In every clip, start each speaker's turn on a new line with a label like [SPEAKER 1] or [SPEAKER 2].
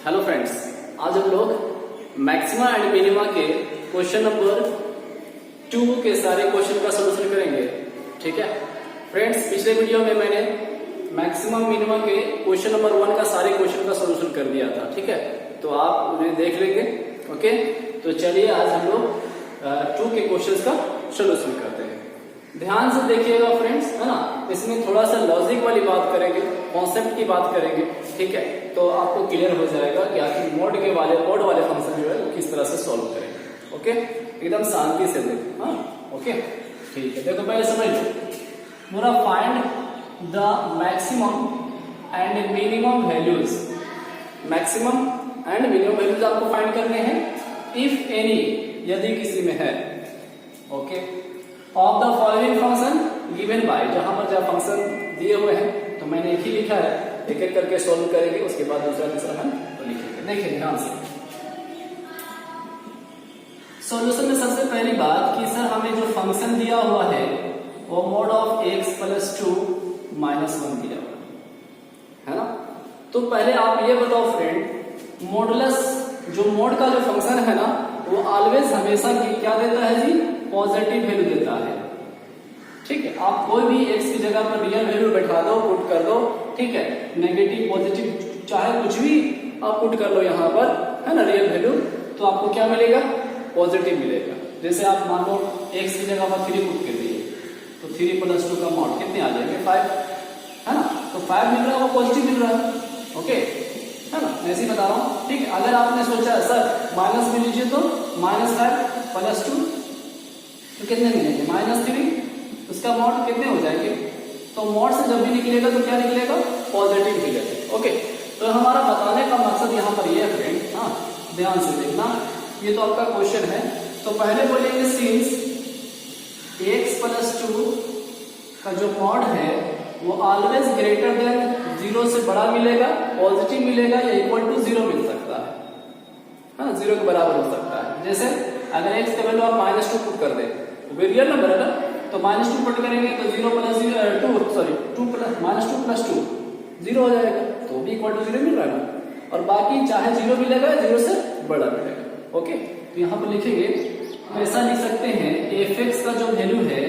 [SPEAKER 1] Hello friends, आज हम लोग मैक्सिमा एंड मिनिमा के क्वेश्चन नंबर 2 के सारे क्वेश्चन का सॉल्यूशन करेंगे। ठीक है फ्रेंड्स, पिछले वीडियो में मैंने मैक्सिमम मिनिमा के क्वेश्चन नंबर 1 का सारे क्वेश्चन का सॉल्यूशन कर दिया था। ठीक है, तो आप उन्हें देख लेंगे। ओके, तो चलिए आज हम लोग 2 के क्वेश्चन का सॉल्यूशन करते हैं। ध्यान से देखिएगा फ्रेंड्स, है ना। इसमें थोड़ा सा लॉजिक वाली बात करेंगे, कॉन्सेप्ट की बात करेंगे। ठीक है, तो आपको क्लियर हो जाएगा कि आखिर मोड वाले फंक्शन जो है वो किस तरह से सॉल्व करेंगे। ओके, एकदम शांति से देखो। हाँ ओके, ठीक है। देखो पहले समझ लो, पूरा find the maximum and minimum values. Maximum and minimum values आपको फाइंड करने हैं, इफ एनी, यदि किसी में है। Okay, of the following function given by, जहां पर जब फंक्शन दिए हुए हैं तो मैंने एक ही लिखा है, एक एक करके सॉल्व करेंगे, उसके बाद दूसरा तीसरा हम तो लिखेंगे। देखिए ध्यान से सॉल्यूशन में सबसे पहली बात कि सर हमें जो फंक्शन दिया हुआ है वो mode of x plus 2 minus 1 दिया हुआ है ना। तो पहले आप ये बताओ फ्रेंड, मॉडुलस जो मोड का जो फंक्शन है ना वो ऑलवेज हमेशा क्या देता है जी, पॉजिटिव वैल्यू देता है। ठीक है, आप कोई भी x की जगह पर रियल वैल्यू बैठा दो, पुट कर दो। ठीक है, नेगेटिव पॉजिटिव चाहे कुछ भी आप पुट कर लो यहाँ पर, है ना, रियल वैल्यू, तो आपको क्या मिलेगा, पॉजिटिव मिलेगा। जैसे आप मान लो x की जगह पर 3 पुट कर दिए तो 3 प्लस 2 का मॉड कितने आ जाएंगे, 5, है ना। तो 5 मिल रहा है, वो पॉजिटिव मिल रहा है। ओके, है ना, मैं ऐसे ही बता रहा हूँ। ठीक है, अगर आपने सोचा सर माइनस में लीजिए तो -5 प्लस 2 तो कितने मिलेंगे, -3, उसका मॉड कितने हो जाएंगे। तो मॉड से जब भी निकलेगा तो क्या निकलेगा, पॉजिटिव निकलेगा। ओके, तो हमारा बताने का मकसद यहाँ पर ये है फ्रेंड, हाँ ध्यान से देखना, ये तो आपका क्वेश्चन है। तो पहले बोलेंगे सिंस x प्लस 2 का जो मॉड है वो ऑलवेज ग्रेटर देन 0 से बड़ा मिलेगा, पॉजिटिव मिलेगा, या इक्वल टू 0 मिल सकता है, हाँ 0 के बराबर हो सकता है। जैसे अगर x का वैल्यू आप -2 पुट कर दे, वो रियल नंबर है ना, तो -2 पुट करेंगे तो 2 प्लस 2 0 हो जाएगा, तो भी इक्वल टू 0 मिल रहा है ना। और बाकी चाहे 0 मिलेगा, 0 से बड़ा मिलेगा। ओके, तो यहाँ पर लिखेंगे, ऐसा लिख सकते हैं fx का जो वैल्यू है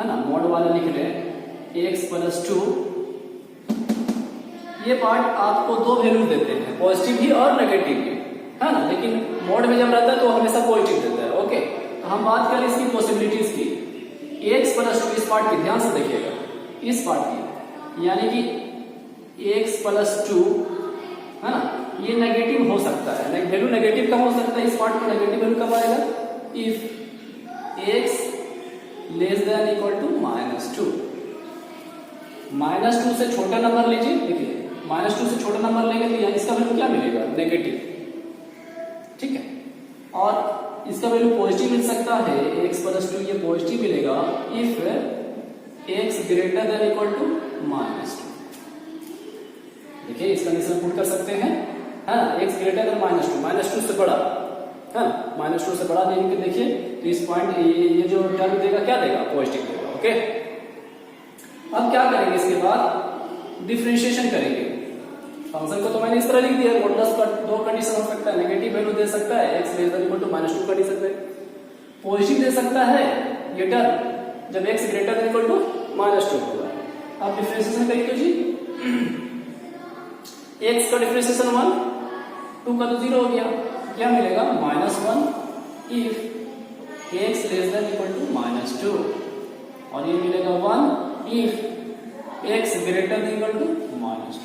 [SPEAKER 1] ना, मोड वाला लिख रहे x प्लस 2, ये पार्ट आपको 2 वैल्यू देते हैं, पॉजिटिव भी और नेगेटिव भी, है ना। लेकिन मोड में जब रहता है तो हमेशा पॉजिटिव देता है। ओके, तो हम बात करें इसकी पॉसिबिलिटीज की, x प्लस 2 इस पार्ट की, ध्यान से देखिएगा, इस पार्ट की, यानी कि x प्लस 2, है ना, ये नेगेटिव हो सकता है, वैल्यू नेगेटिव कब हो सकता है, इस पार्ट में नेगेटिव वैल्यू कब आएगा, if x less than equal to -2। -2 से छोटा नंबर लीजिए, देखिए -2 से छोटा नंबर लेंगे तो इसका वैल्यू क्या मिलेगा, नेगेटिव। ठीक है, और इसका वैल्यू पॉजिटिव मिल सकता है, x प्लस 2 ये पॉजिटिव मिलेगा if x greater than equal to -2। देखिए इस कंडीशन पुट कर सकते हैं, है ना, x ग्रेटर देन -2 से बड़ा, है ना, -2 से बड़ा लेंगे। देखिए तो इस पॉइंट ये जो टर्म देगा क्या देगा, पॉजिटिव देगा। ओके, अब क्या करेंगे, इसके बाद डिफरेंशिएशन करेंगे। फंक्शन को तो मैंने इस तरह लिख दिया, मॉडुलस का 2 कंडीशन हो सकता है, नेगेटिव वैल्यू दे सकता है, x less than equal to -2 कर सकते हैं, पॉजिटिव दे सकता है ये टर्म जब x greater than equal to -2 होगा। अब डिफरेंशिएशन करिए तो जी x का डिफरेंशिएशन 1, 2 का तो 0 हो गया, क्या मिलेगा, -1 if x less than equal to -2, और ये मिलेगा 1 if x greater than equal to -2।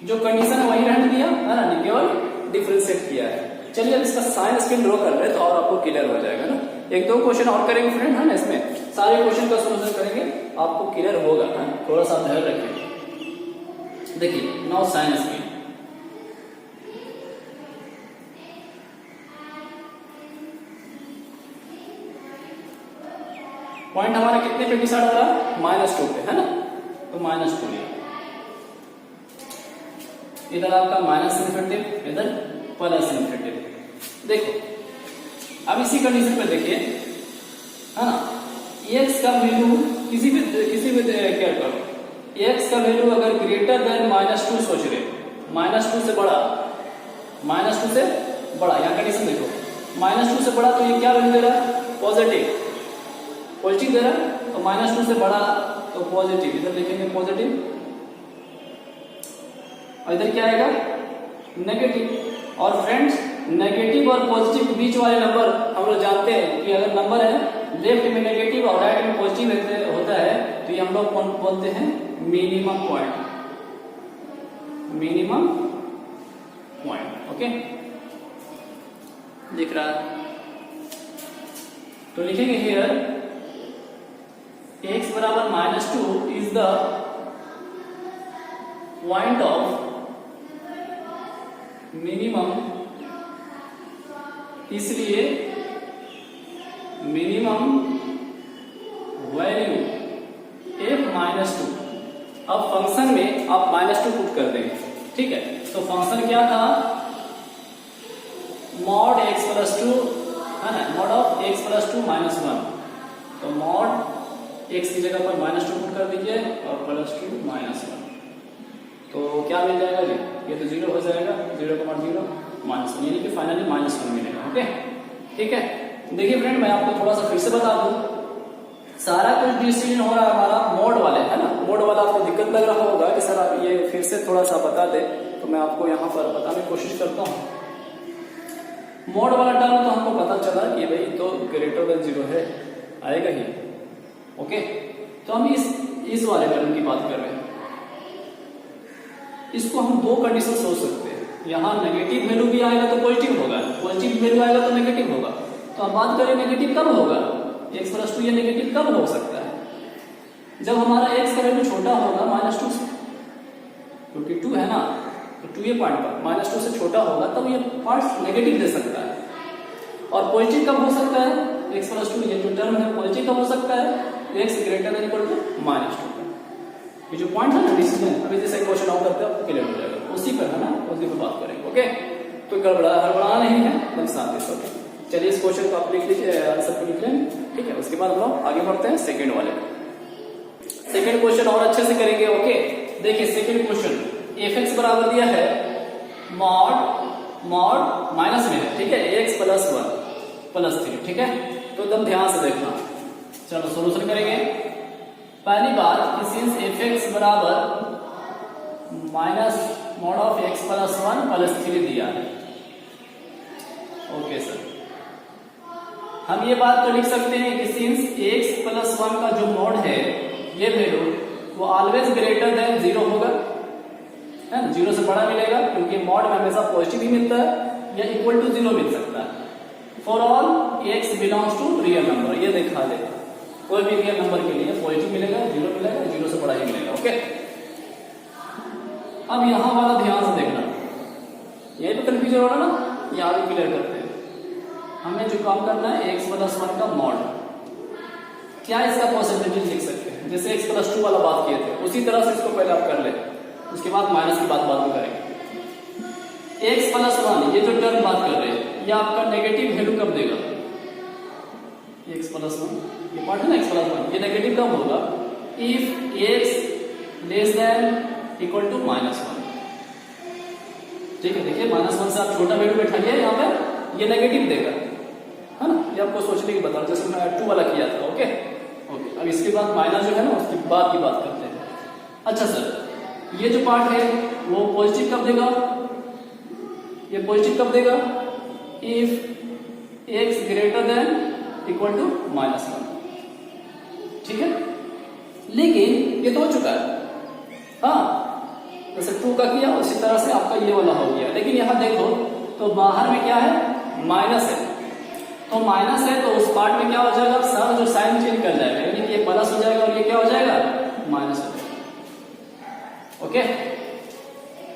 [SPEAKER 1] जो कंडीशन है वही रहने दिया, है ना, केवल डिफरेंशिएट किया है। चलिए अब इसका साइन स्क्रीन ड्रॉ कर रहे हैं तो और आपको क्लियर हो जाएगा ना। 1-2 क्वेश्चन और करेंगे फ्रेंड, है ना, इसमें सारे क्वेश्चन का सॉल्यूशन करेंगे, आपको क्लियर होगा ना, थोड़ा सा ध्यान रखिए। देखिए नाउ साइन स्क्रीन, पॉइंट हमारा कितने पे डिसाइड हो रहा है, -2 पे, है ना, तो -2 लिया, इधर आपका माइनस इन्फिनिटी, इधर प्लस इन्फिनिटी। देखो अब इसी कंडीशन पे देखिए, है ना, x का वैल्यू किसी भी केयर करो, x का वैल्यू अगर ग्रेटर देन -2 सोच रहे, -2 से बड़ा, -2 से बड़ा, यहाँ कंडीशन देखो, -2 से बड़ा तो ये क्या वैल्यू दे रहा है, पॉजिटिव, पॉजिटिव दे रहा है, तो -2 से बड़ा तो पॉजिटिव, इधर लिखेंगे पॉजिटिव, और इधर क्या आएगा, नेगेटिव। और फ्रेंड्स नेगेटिव और पॉजिटिव के बीच वाले नंबर हम लोग जानते हैं कि अगर नंबर है लेफ्ट में नेगेटिव और राइट में पॉजिटिव होता है तो ये हम लोग कौन बोलते हैं, minimum point, minimum point. Okay, दिख रहा है, तो लिखेंगे हियर x बराबर -2 is the point of minimum, इसलिए मिनिमम वैल्यू f-2। अब फंक्शन में आप -2 पुट कर देंगे, ठीक है, तो फंक्शन क्या था, मॉड x प्लस 2 है ना, मॉड ऑफ x प्लस 2 -1, तो मॉड x की जगह पर -2 पुट कर दीजिए और +2 -1, तो क्या मिल जाएगा जी, ये तो 0 हो जाएगा, 0,0 -1, यानी कि फाइनली -1 मिलेगा। ओके, ठीक है। देखिए फ्रेंड, मैं आपको थोड़ा सा फिर से बता दूं, सारा कुछ डिसीजन हो रहा है हमारा मोड वाले, है ना, मोड वाला आपको दिक्कत लग रहा होगा कि सर आप ये फिर से थोड़ा सा बता दे, तो मैं आपको यहाँ पर बताने की कोशिश करता हूँ। मोड वाला टर्म तो हमको पता चला कि भाई तो ग्रेटर देन 0 है, आएगा ही। ओके, तो हम इस वाले टर्म की बात कर रहे हैं, इसको हम दो कंडीशन सोच सकते हैं, यहाँ नेगेटिव वैल्यू भी आएगा तो पॉजिटिव होगा, पॉजिटिव वैल्यू आएगा तो नेगेटिव होगा। तो हम बात करें नेगेटिव कब होगा, x प्लस 2 ये नेगेटिव कब हो सकता है, जब हमारा x का वैल्यू छोटा होगा -2 से, क्योंकि 2 है ना, तो 2 ये पॉइंट पर -2 से छोटा होगा तब ये पॉइंट नेगेटिव दे सकता है। और पॉजिटिव कब हो सकता है, x प्लस 2 ये जो टर्म है पॉजिटिव कब हो सकता है, x greater than equal to -2। ये जो पॉइंट है ना डिसीजन, अभी जैसे क्वेश्चन आउट करते हैं क्लियर हो जाएगा, उसी पर है ना, उसी पर बात करेंगे। ओके, तो गड़बड़ा नहीं है, एकदम शांति से। चलिए इस क्वेश्चन को आप लिख लीजिए, आंसर को लिख लें, ठीक है। उसके बाद हम लोग आगे बढ़ते हैं सेकंड वाले, सेकंड क्वेश्चन और अच्छे से करेंगे। ओके, देखिए सेकंड क्वेश्चन, f(x) बराबर दिया है मॉड माइनस में है, ठीक है, x प्लस 1 प्लस 3, ठीक है, तो एकदम ध्यान से देखना। चलो सोल्यूशन करेंगे। पहली बात कि सिंस f(x) बराबर minus mod of x plus 1 plus 3 दिया है। ओके सर, हम ये बात तो लिख सकते हैं कि सिंस x प्लस 1 का जो मॉड है ये वैल्यू वो ऑलवेज ग्रेटर देन 0 होगा, है ना, 0 से बड़ा मिलेगा, क्योंकि मॉड में हमेशा पॉजिटिव ही मिलता है या इक्वल टू 0 मिल सकता है। For all x belongs to real number, ये दिखा दे, कोई भी रियल नंबर के लिए पॉजिटिव मिलेगा, 0 मिलेगा, 0 से बड़ा ही मिलेगा। ओके, अब यहां वाला ध्यान से देखना, यही तो कंफ्यूजन हो रहा ना, यहां भी क्लियर करते हैं। हमें जो काम करना है x प्लस 1 का मॉड, क्या इसका परसेंटेज लिख सकते हैं, जैसे x प्लस 2 वाला बात किए थे उसी तरह से इसको पहले आप कर ले, उसके बाद माइनस की बात बाद में करेंगे। x प्लस 1 ये जो टर्म बात कर रहे हैं ये आपका नेगेटिव वैल्यू कब देगा, x प्लस 1 ये पार्ट है ना, x प्लस 1 ये नेगेटिव कब होगा, if x less than equal to -1, ठीक है। देखिए -1 से आप छोटा वैल्यू बैठाइए, यहाँ पे ये नेगेटिव देगा, है ना, ये आपको सोचने की बता, जैसे मैं 2 वाला किया था। ओके, अब इसके बाद माइनस जो है ना उसके बाद की बात करते हैं। अच्छा सर, ये जो पार्ट है वो पॉजिटिव कब देगा, ये पॉजिटिव कब देगा, if x greater than equal to -1, ठीक है। लेकिन ये तो हो चुका है, हाँ, जैसे 2 का किया उसी तरह से आपका ये वाला हो गया। लेकिन यहां देखो तो बाहर में क्या है, माइनस है, तो माइनस है तो उस पार्ट में क्या हो जाएगा, सब जो साइन चेंज कर जाएगा, यानी कि ये प्लस हो जाएगा और ये क्या हो जाएगा, माइनस हो जाएगा। ओके,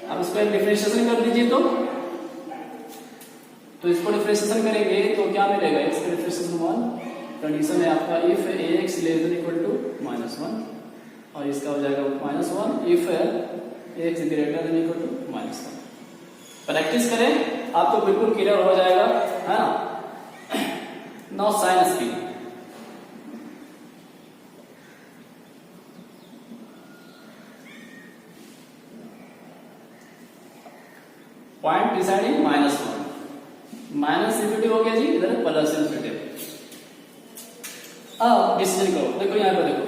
[SPEAKER 1] अब इसको एक डिफरेंशिएशन कर दीजिए, तो इसको डिफरेंशिएशन करेंगे तो क्या मिलेगा, x का डिफरेंशिएशन 1, कंडीशन है आपका if ax less than equal to -1, और इसका हो जाएगा -1 if x greater than equal to -1। Practice करें आपको बिल्कुल क्लियर हो जाएगा, है ना। Now sign speed, point deciding -1, minus infinity हो गया जी, इधर प्लस इंफिनिटी। अब डिसीजन करो, देखो यहाँ पर देखो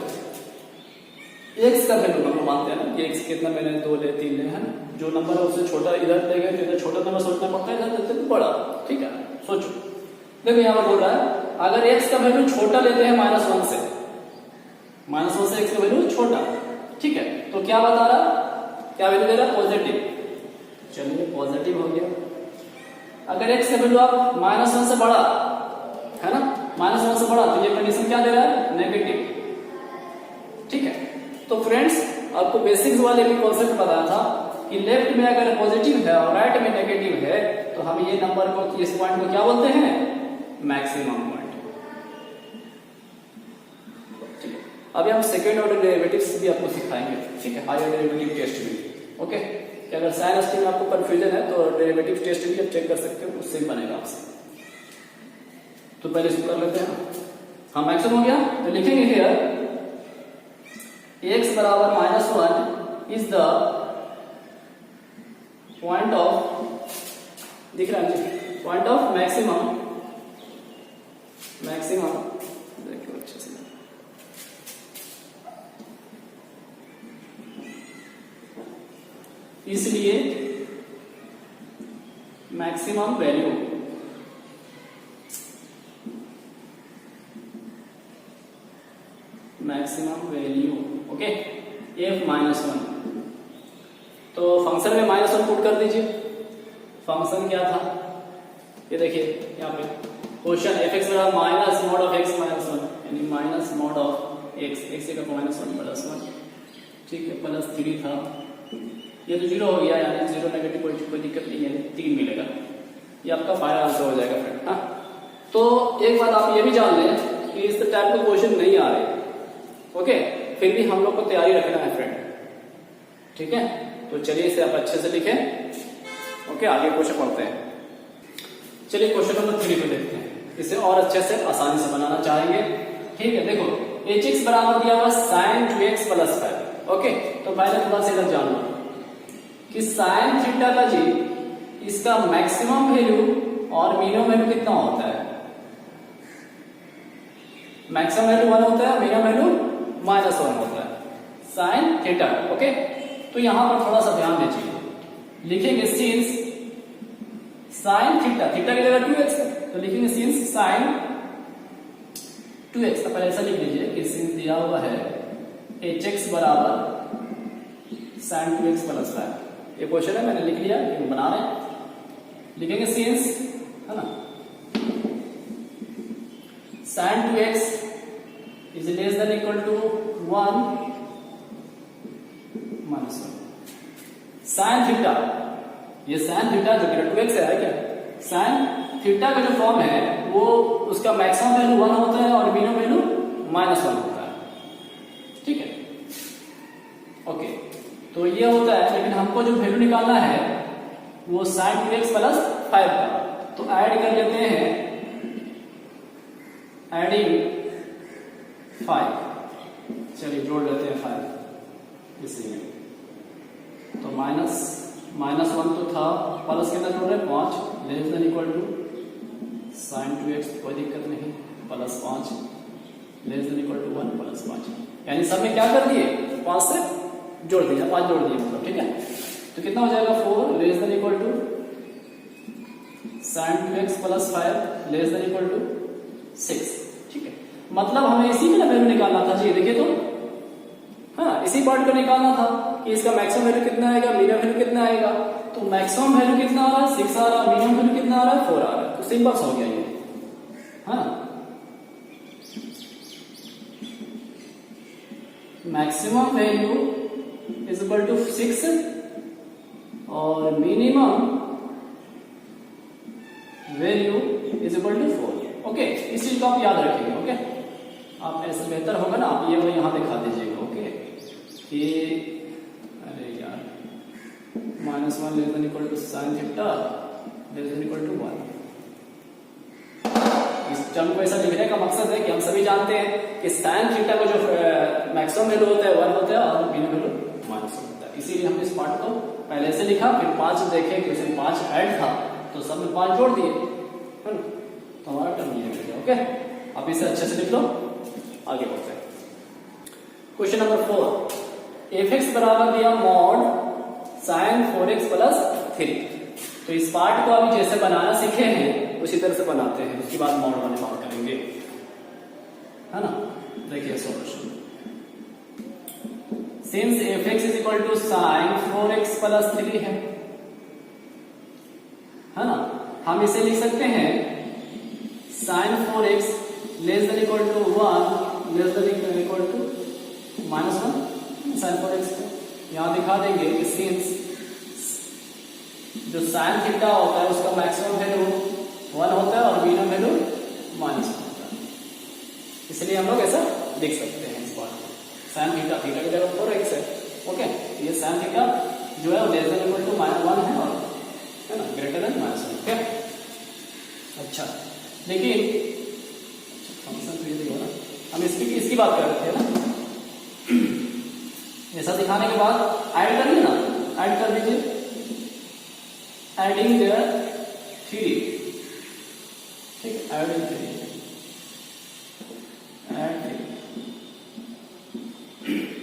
[SPEAKER 1] x का वैल्यू हम लोग मानते हैं ना कि x कितना मैंने 2 ले 3 ले, है ना, जो नंबर है उससे छोटा इधर ले गए तो इधर छोटा नंबर सोचना पड़ता है, इधर लेते हैं बड़ा, ठीक है। सोचो देखो यहाँ पर बोल रहा है अगर x का वैल्यू छोटा लेते हैं -1 से, -1 से x का वैल्यू छोटा, ठीक है, तो क्या बता रहा, क्या वैल्यू दे रहा, पॉजिटिव। चलिए पॉजिटिव हो गया। अगर x का वैल्यू आप -1 से बड़ा, है ना, -1 से बड़ा, तो ये कंडीशन क्या दे रहा है, नेगेटिव, ठीक है। तो फ्रेंड्स आपको बेसिक्स वाले भी कॉन्सेप्ट बताया था कि लेफ्ट में अगर पॉजिटिव है और राइट में नेगेटिव है तो हम ये नंबर को, इस पॉइंट को क्या बोलते हैं, मैक्सिमम पॉइंट। ठीक है, अभी हम सेकेंड ऑर्डर डेरिवेटिव्स भी आपको सिखाएंगे, ठीक है, हायर डेरिवेटिव टेस्ट भी, ओके। कि अगर साइन स्ट्रीम में आपको कंफ्यूजन है तो डेरिवेटिव टेस्ट भी आप चेक कर सकते हो, उससे भी बनेगा आपसे। तो पहले इसको कर लेते हैं। हाँ मैक्सिमम हो गया, तो लिखेंगे हियर x बराबर -1 इज द पॉइंट ऑफ, दिख रहा है, पॉइंट ऑफ मैक्सिमम, देखिए अच्छे से, इसलिए मैक्सिमम वैल्यू ओके f -1। तो फंक्शन में -1 पुट कर दीजिए। फंक्शन क्या था, ये देखिए यहाँ पे क्वेश्चन fx बराबर माइनस मॉड ऑफ x -1, यानी माइनस मॉड ऑफ x का -1 +1, ठीक है, +3 था, ये तो 0 हो गया, यानी 0 नेगेटिव, कोई दिक्कत नहीं है, 3 मिलेगा। ये आपका फाइनल आंसर हो जाएगा फ्रेंड। हाँ, तो एक बात आप ये भी जान लें कि इस टाइप के क्वेश्चन नहीं आ रहे, ओके, फिर भी हम लोग को तैयारी रखना है फ्रेंड, ठीक है। तो चलिए इसे आप अच्छे से लिखें, ओके, आगे क्वेश्चन पढ़ते हैं। चलिए क्वेश्चन नंबर 3 को देखते हैं, इसे और अच्छे से आसानी से बनाना चाहेंगे, ठीक है। देखो hx बराबर दिया हुआ sin 2x + 5, ओके। तो पहले थोड़ा सा इधर जान लो कि sin थीटा का जी इसका मैक्सिमम वैल्यू और मिनिमम वैल्यू कितना होता है। मैक्सिमम वैल्यू 1 होता है, मिनिमम वैल्यू -1 होता है, sin थीटा, ओके। तो यहां पर थोड़ा सा ध्यान दीजिए, लिखेंगे सिंस sin थीटा, थीटा की जगह 2x है, तो लिखेंगे सिंस sin 2x। तो पहले ऐसा लिख लीजिए कि सिंस दिया हुआ है hx बराबर sin 2x + 5। ये क्वेश्चन है, मैंने लिख लिया, लेकिन बना रहे हैं, लिखेंगे सिंस, है ना, sin 2x is less than equal to 1 -1 sin theta, ये sin थीटा जो कि 2x है क्या, sin थीटा का जो फॉर्म है वो उसका मैक्सिमम वैल्यू 1 होता है और मिनिमम वैल्यू -1 होता है, ठीक है, ओके। तो ये होता है, लेकिन हमको जो वैल्यू निकालना है वो sin 2x + 5 का, तो ऐड कर लेते हैं, एडिंग 5, चलिए जोड़ लेते हैं 5 इसी में, तो -1 तो था, प्लस कितना जोड़ रहे हैं 5, less than equal to sin 2x, कोई दिक्कत नहीं, +5 लेस देन इक्वल टू 1 +5, यानी सब में क्या कर दिए, 5 से जोड़ दिया, 5 जोड़ दिए मतलब, ठीक है। तो कितना हो जाएगा 4 less than equal to sin 2x + 5 less than equal to 6, ठीक है। मतलब हमें इसी का वैल्यू निकालना था जी, देखिए तो, हाँ, इसी पार्ट को निकालना था कि इसका मैक्सिमम वैल्यू कितना आएगा, मिनिमम वैल्यू कितना आएगा। तो मैक्सिमम वैल्यू कितना आ रहा है, 6 आ रहा है, मिनिमम वैल्यू कितना आ रहा है, 4 आ रहा है, तो सिंपल हो गया ये, हाँ। Maximum value is equal to 6 और minimum value is equal to 4, okay. इस चीज को आप याद रखिएगा, ओके। आप ऐसे बेहतर होगा ना, आप ये वो यहां दिखा दीजिएगा, ओके, कि अरे यार -1 less than equal to sin theta less than equal to 1। इस टर्म को ऐसा लिखने का मकसद है कि हम सभी जानते हैं कि sin थीटा का जो मैक्सिमम वैल्यू होता है 1 होता है और मिनिमम वैल्यू -1 होता है, इसीलिए हम इस पार्ट को पहले से लिखा, फिर 5 देखे कि उसमें 5 ऐड था तो सब में 5 जोड़ दिए, है ना, तो हमारा टर्म ये मिल गया। ओके, आप इसे अच्छे से लिख लो, आगे बढ़ते हैं। क्वेश्चन नंबर 4, f(x) बराबर दिया मॉड sin 4x प्लस 3। तो इस पार्ट को अभी जैसे बनाना सीखे हैं उसी तरह से बनाते हैं, उसके बाद मॉड वाले पार्ट करेंगे, है ना। देखिए solution, since f(x) is equal to sin 4x plus 3 है ना, हम इसे लिख सकते हैं sin 4x less than equal to 1 less than equal to -1 sin 4x को यहां दिखा देंगे कि सिंस जो sin थीटा होता है उसका मैक्सिमम वैल्यू 1 होता है और मिनिमम वैल्यू -1 होता है, इसलिए हम लोग ऐसा लिख सकते हैं इस बात को। sin थीटा, थीटा की जगह 4x है, ओके, ये sin थीटा जो है लेस देन इक्वल टू -1 है और है ना ग्रेटर देन -1, ओके। अच्छा देखिए फंक्शन तो ये हो रहा, हम इसकी बात कर रहे थे ना, ऐसा दिखाने के बाद ऐड करिए ना, ऐड कर दीजिए, एडिंग देयर 3, ठीक है, एडिंग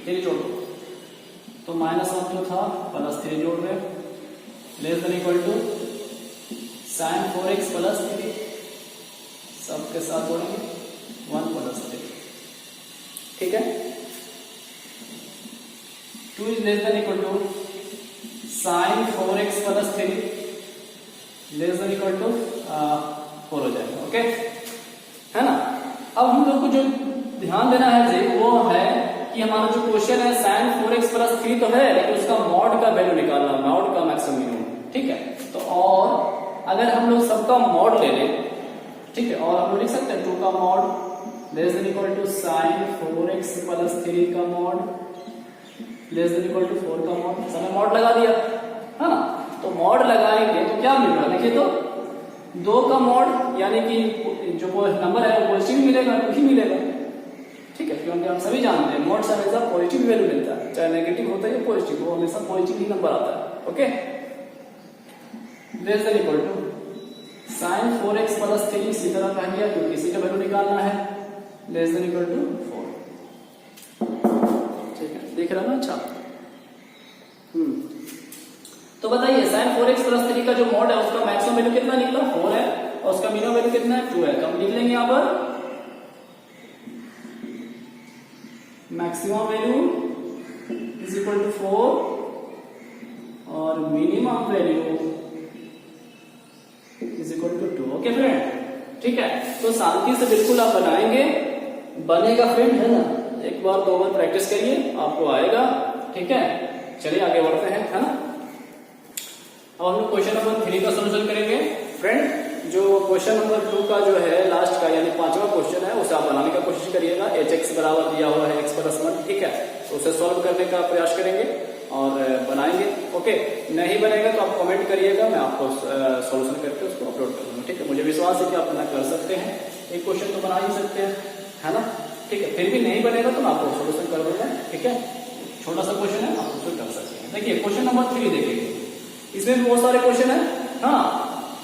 [SPEAKER 1] 3 जोड़ दो, तो -1 जो था प्लस 3 जोड़ रहे, less than equal to sin 4x plus 3, सबके साथ जोड़ेंगे 1 प्लस 3, ठीक है। 2 is less than equal to sin 4x plus 3 less than equal to 4 हो जाएगा, ओके, है ना। अब हम लोग को जो ध्यान देना है जी वो है कि हमारा जो क्वेश्चन है sin 4x प्लस 3 तो है, लेकिन उसका मॉड का वैल्यू निकालना, मॉड का मैक्सिमम, ठीक है। तो और अगर हम लोग सबका मॉड ले लें, ठीक है, और हम लोग लिख सकते हैं 2 का mod less than equal to sin 4x plus 3 का mod less than equal to 4 का मॉड, सबने मॉड लगा दिया, है ना। तो मॉड लगाएंगे तो क्या मिल रहा है, देखिए तो 2 का मॉड यानी कि जो नंबर है वो पॉजिटिव मिलेगा, कुछ ही मिलेगा, ठीक है, क्योंकि हम सभी जानते हैं मॉड से हमेशा पॉजिटिव वैल्यू मिलता है, चाहे नेगेटिव होता है या पॉजिटिव, वो हमेशा पॉजिटिव ही नंबर आता है, okay. Less than equal to sin 4x plus 3 इसी तरह कह दिया क्योंकि इसी का वैल्यू निकालना है, लेस देन इक्वल टू 4, ठीक है, देख रहा ना, अच्छा। तो बताइए sin 4x प्लस 3 का जो मॉड है उसका मैक्सिमम वैल्यू कितना निकला, 4 है, और उसका मिनिमम वैल्यू कितना है, 2 है। तो हम लिख लेंगे यहां पर maximum value is equal to 4 और minimum value is equal to 2, okay friend, ठीक है। तो शांति से बिल्कुल आप बनाएंगे, बनेगा फ्रेंड, है ना, एक बार 2 बार प्रैक्टिस करिए आपको आएगा, ठीक है। चलिए आगे बढ़ते हैं, है ना। अब हम लोग क्वेश्चन नंबर 3 का सॉल्यूशन करेंगे फ्रेंड। जो क्वेश्चन नंबर 2 का जो है लास्ट का यानी 5वां क्वेश्चन है उसे आप बनाने का कोशिश करिएगा। hx बराबर दिया हुआ है x प्लस 1, ठीक है, तो उसे सॉल्व करने का प्रयास करेंगे और बनाएंगे, ओके। नहीं बनेगा तो आप कमेंट करिएगा, मैं आपको सॉल्यूशन करके उसको अपलोड कर दूंगा, ठीक है। मुझे विश्वास है कि आप अपना कर सकते हैं, एक क्वेश्चन तो बना ही सकते हैं, है ना, ठीक है। फिर भी नहीं बनेगा तो मैं आपको सॉल्यूशन कर दूंगा, ठीक है। छोटा सा क्वेश्चन है, आप उसको कर सकते हैं। देखिए क्वेश्चन नंबर 3 देखिए, इसमें भी बहुत सारे क्वेश्चन है, हाँ,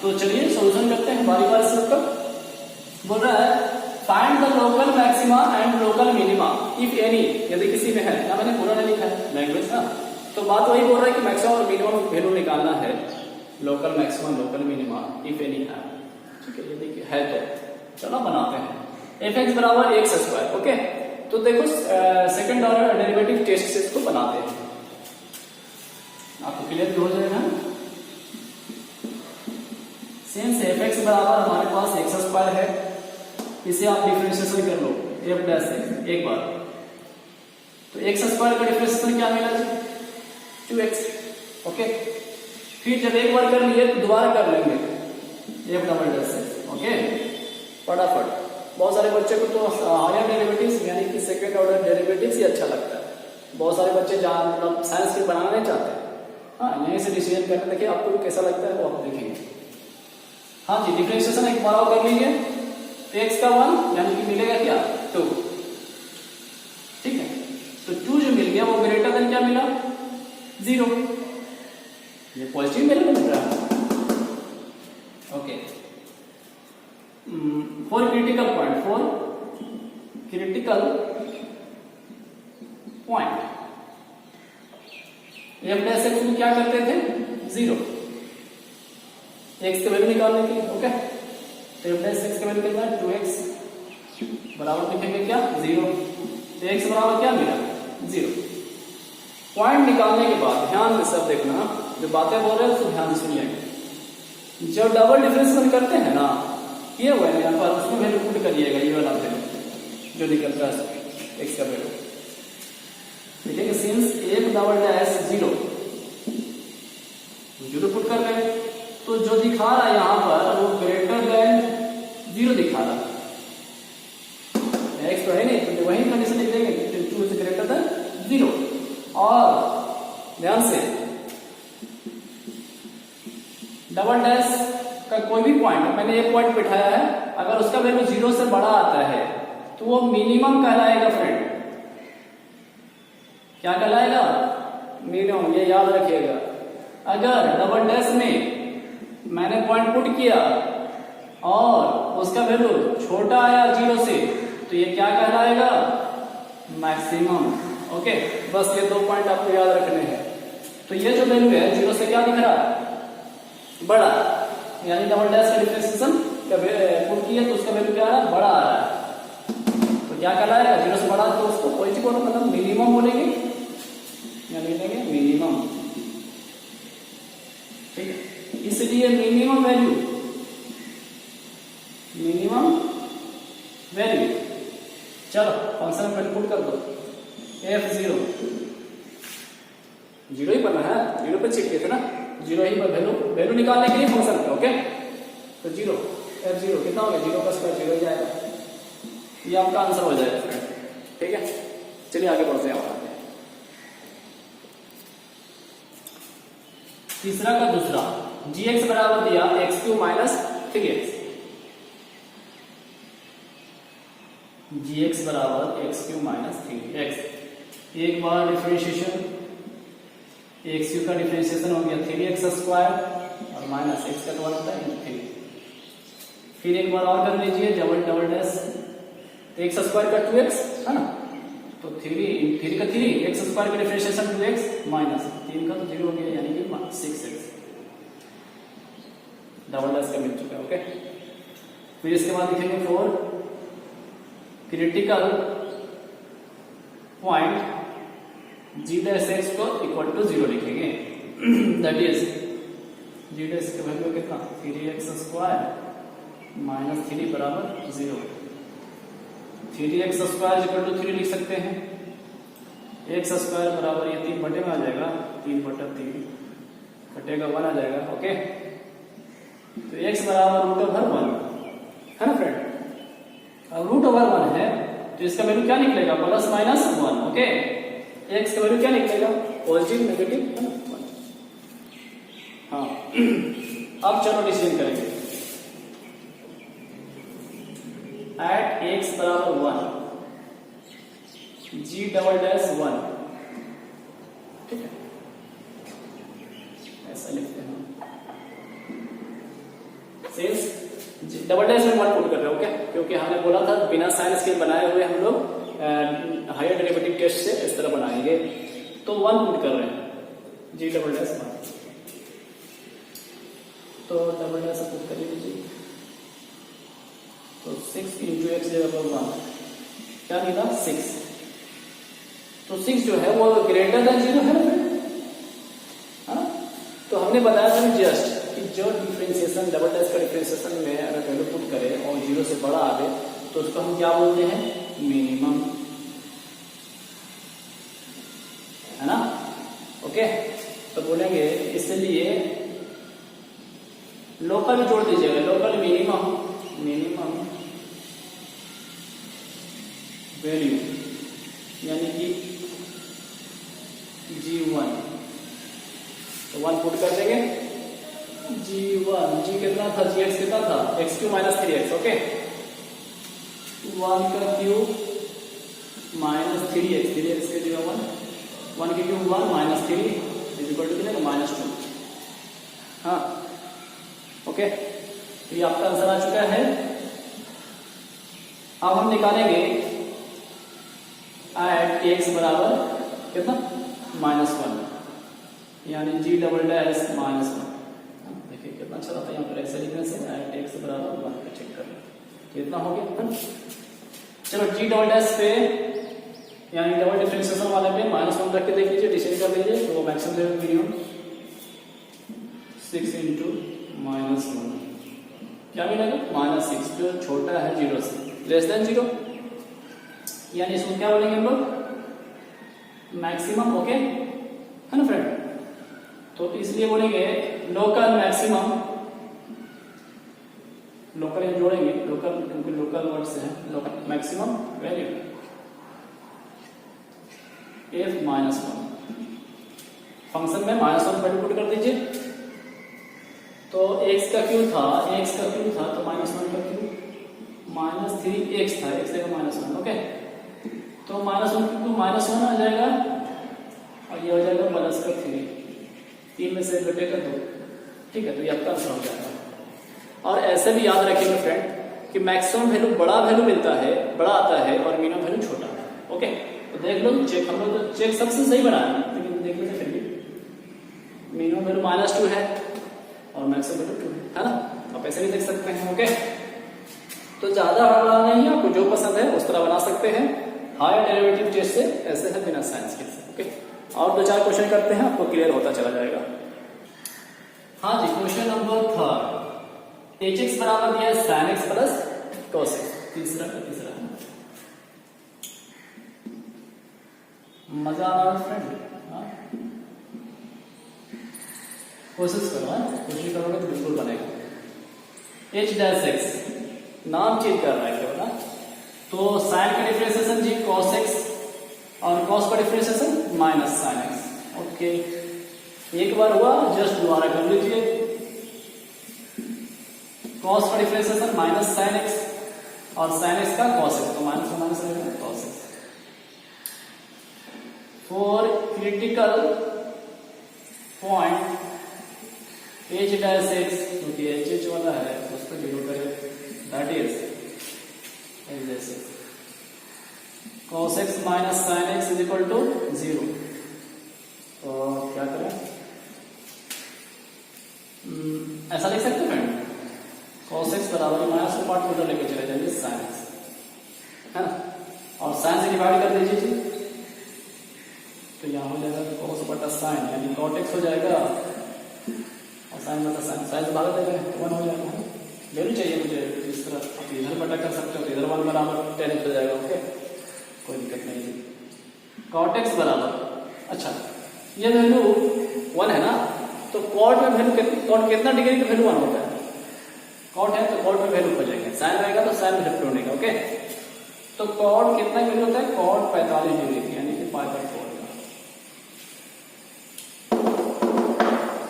[SPEAKER 1] तो चलिए सॉल्यूशन करते हैं बारी बारी से सबका। बोल रहा है find the local maxima and local minima if any, यदि किसी में है ना, मैंने पूरा नहीं लिखा है लैंग्वेज ना, तो बात वही बोल रहा है कि मैक्सिमम और मिनिमम वैल्यू निकालना है, local maximum local minima if any है, ठीक है। ये देखिए है तो चलो बनाते हैं। f(x) बराबर x स्क्वायर, ओके। तो देखो सेकंड ऑर्डर डेरिवेटिव टेस्ट से इसको बनाते हैं, आपको क्लियर भी हो जाएगा। सिंस f(x) बराबर हमारे पास x स्क्वायर है, इसे आप डिफरेंशिएशन कर लो f डैश से एक बार, तो x स्क्वायर का डिफरेंशिएशन क्या मिला जी, 2x, ओके। फिर जब एक बार कर लिए तो दोबारा कर लेंगे f डबल डैश से, ओके, फटाफट। बहुत सारे बच्चे को तो हायर डेरिवेटिव्स यानी कि सेकंड ऑर्डर डेरिवेटिव्स ही अच्छा लगता है, बहुत सारे बच्चे जहाँ मतलब साइंस के बनाना नहीं चाहते, हाँ, यहीं से डिसीजन करके देखिए आपको कैसा लगता है वो आप देखेंगे। हाँ जी, डिफरेंशिएशन एक बार और कर लीजिए, x का 1 यानी कि मिलेगा क्या 2, ठीक है। तो 2 जो मिल गया वो ग्रेटर देन क्या मिला 0, ये पॉजिटिव वैल्यू में मिल रहा है। Okay, for critical point, for critical point F dash x में क्या करते थे, 0 एक्स की वैल्यू निकालने के लिए। ओके, तो एफ डैश एक्स की वैल्यू कितना है, 2x बराबर लिखेंगे क्या, 0। तो x बराबर क्या मिला, 0। पॉइंट निकालने के बाद ध्यान से सब देखना, जो बातें बोल रहे हैं उसको ध्यान से सुनिएगा। जब डबल डिफरेंशियल करते हैं ना, ये हुआ है यहाँ पर, उसमें वैल्यू पुट करिएगा, ये वाला वैल्यू जो निकलता है x का वैल्यू लिखेंगे। सिंस एक डबल डैश 0 पुट कर रहे हैं, तो जो दिखा रहा है यहाँ पर वो ग्रेटर देन 0 दिखा रहा है। x तो है नहीं, तो वही कंडीशन लिख देंगे, 2 इज ग्रेटर देन 0। और ध्यान से डबल डैश का कोई भी पॉइंट, मैंने एक पॉइंट बिठाया है, अगर उसका वैल्यू 0 से बड़ा आता है तो वो मिनिमम कहलाएगा फ्रेंड। क्या कहलाएगा, मिनिमम, ये याद रखिएगा। अगर डबल डैश में मैंने पॉइंट पुट किया और उसका वैल्यू छोटा आया 0 से, तो ये क्या कहलाएगा, मैक्सिमम। ओके, बस ये 2 पॉइंट आपको याद रखने हैं। तो ये जो वैल्यू है 0 से क्या दिख रहा है, बड़ा, यानी डबल डैश का डिफरेंशिएशन पुट किया तो उसका वैल्यू क्या आ रहा है, बड़ा आ रहा है। तो क्या कहलाएगा, 0 से बड़ा, तो उसको पॉजिटिव बोलो, मतलब मिनिमम बोलेंगे, या लिखेंगे मिनिमम। ठीक है, इसलिए मिनिमम वैल्यू, चलो फंक्शन में पुट कर दो, f0 0 ही बना है, 0 पे चेक किए थे ना, 0 ही पर वैल्यू निकालने के लिए फंक्शन पे। ओके, तो 0 f0 कितना हो गया, 0 का स्क्वायर 0 ही जाएगा, ये आपका आंसर हो जाएगा फ्रेंड। ठीक है, चलिए आगे बढ़ते हैं। तीसरा का दूसरा, gx बराबर दिया x³ माइनस 3x, gx बराबर x³ माइनस 3x। एक बार डिफरेंशिएशन, x³ का डिफरेंशिएशन हो गया 3x² और माइनस x का 1 होता है 3। फिर एक बार और कर लीजिए, डबल डैश, x² का 2x है ना, तो 3 का 3, x² का डिफरेंशिएशन 2x माइनस 3 का तो 0 हो गया, यानी कि 6x। डबल डैश का मिल चुका है। ओके, फिर इसके बाद लिखेंगे for critical point g dash x को इक्वल टू 0 लिखेंगे। दैट इज g डैश का वैल्यू कितना, 3x² माइनस 3 बराबर 0। 3x² इक्वल टू 3 लिख सकते हैं, x² बराबर ये 3 बटे में आ जाएगा, 3/3 कटेगा 1 आ जाएगा। ओके, तो x बराबर √1 है ना फ्रेंड, अब √1 है तो इसका वैल्यू क्या निकलेगा, प्लस माइनस 1। ओके, x का वैल्यू क्या निकलेगा, पॉजिटिव नेगेटिव है ना, 1। हाँ, अब चलो डिसीजन करेंगे। एट x बराबर 1 g डबल डैश 1, ठीक है, ऐसा लिखते हैं। सिंस डबल डैश में 1 पुट कर रहे हैं। ओके, क्योंकि हमने बोला था बिना साइन स्केल बनाए हुए हम लोग हायर डेरिवेटिव टेस्ट से इस तरह बनाएंगे, तो 1 पुट कर रहे हैं, g डबल डैश 1। तो डबल डैश पुट कर लीजिए, तो 6 × x बराबर 1 क्या निकला, 6। तो 6 जो है वो ग्रेटर देन 0 है ना, हाँ। तो हमने बताया था जस्ट कि जो डिफरेंशिएशन, डबल डैश का डिफरेंशिएशन में अगर वैल्यू पुट करें और 0 से बड़ा आवे तो उसको हम क्या बोलते हैं, मिनिमम, है ना। ओके, तो बोलेंगे इसलिए लोकल जोड़ दीजिएगा, लोकल मिनिमम वैल्यू यानी कि g1, तो 1 पुट कर देंगे, g1, g कितना था, gx कितना था, x³ माइनस 3x। ओके, 1 का क्यूब माइनस 3x, 3x के जगह 1 की cube 1 minus 3 is equal to कितना, -2। हाँ ओके, तो ये आपका आंसर आ चुका है। अब हम निकालेंगे एट एक्स बराबर कितना -1, यानी g डबल डैश -1। देखिए कितना अच्छा रहता है यहाँ पर ऐसे लिखने से, एट एक्स बराबर 1 पे चेक कर लो, कितना हो गया। चलो g डबल डैश पे यानी डबल डिफरेंशिएशन वाले पे -1 रख के देख लीजिए, डिसाइड कर लीजिए, तो वो मैक्सिमम देगा मिनिमम 6 इंटू -1 क्या मिलेगा -6, जो छोटा है 0 से, लेस देन 0, यानी इसको क्या बोलेंगे हम लोग मैक्सिमम। ओके है ना फ्रेंड, तो इसलिए बोलेंगे लोकल मैक्सिमम, लोकल यहाँ जोड़ेंगे, लोकल क्योंकि लोकल वर्ड से है, local maximum value f-1। Function में -1 वैल्यू पुट कर दीजिए, तो x का क्यू था, तो -1 का क्यू -3x था, x का -1। ओके, तो -1 क्यू -1 आ जाएगा और ये हो जाएगा प्लस का 3, 3 में से घटेगा 2। ठीक है, तो ये आपका आंसर हो जाएगा। और ऐसे भी याद रखिएगा फ्रेंड कि मैक्सिमम वैल्यू बड़ा वैल्यू मिलता है, बड़ा आता है, और मिनिमम वैल्यू छोटा है। ओके, तो देख लो चेक, हम लोग तो चेक सबसे सही बनाया, लेकिन देख लेते फिर भी मिनिमम वैल्यू -2 है और मैक्सिमम वैल्यू 2 है ना, आप ऐसे भी देख सकते हैं। ओके, तो ज्यादा बड़ा नहीं है, आपको जो पसंद है उस तरह बना सकते हैं। हायर डेरिवेटिव टेस्ट से ऐसे है बिना साइंस के। ओके, और 2-4 क्वेश्चन करते हैं, आपको क्लियर होता चला जाएगा। हाँ जी, क्वेश्चन नंबर 3, hx बराबर दिया है sin x plus cos x। तीसरा मजा आ रहा है फ्रेंड? हाँ, कोशिश करो, कोशिश करोगे तो बिल्कुल बनेगा। h डैश x नाम चेंज कर रहा है क्या, तो sin का डिफरेंशिएशन जी cos x और cos का differentiation minus sin x। Okay, एक बार हुआ, जस्ट दोबारा कर लीजिए। cos का डिफरेंशिएशन माइनस sin x और sin x का cos x, तो माइनस में माइनस रहेगा cos x। For critical point h dash x, क्योंकि h वाला है उसको 0 करें, दैट इज जैसे cos x minus sin x is equal to 0। तो क्या करें, ऐसा लिख सकते हैं फ्रेंड, cos x बराबर माइनस का पार्ट उधर लेके चले जाएंगे sin x, है ना, और sin से डिवाइड कर दीजिए, तो यहाँ हो जाएगा cos बटा sin, यानी cot x हो जाएगा और sin बटा sin, sin से भाग देंगे 1 हो जाएगा। वैल्यू चाहिए मुझे इस तरह, आप इधर बटा कर सकते हो, तो इधर 1 बराबर tan x हो जाएगा। ओके, कोई दिक्कत नहीं है। cot x बराबर, अच्छा ये वैल्यू 1 है ना, तो cot में वैल्यू, cot कितना डिग्री का वैल्यू 1 होता है, cot है तो cot में वैल्यू हो जाएगा, sin रहेगा तो sin में वैल्यू होगा। ओके, तो cot कितना वैल्यू होता है, cot 45 डिग्री की, यानी कि 5/4।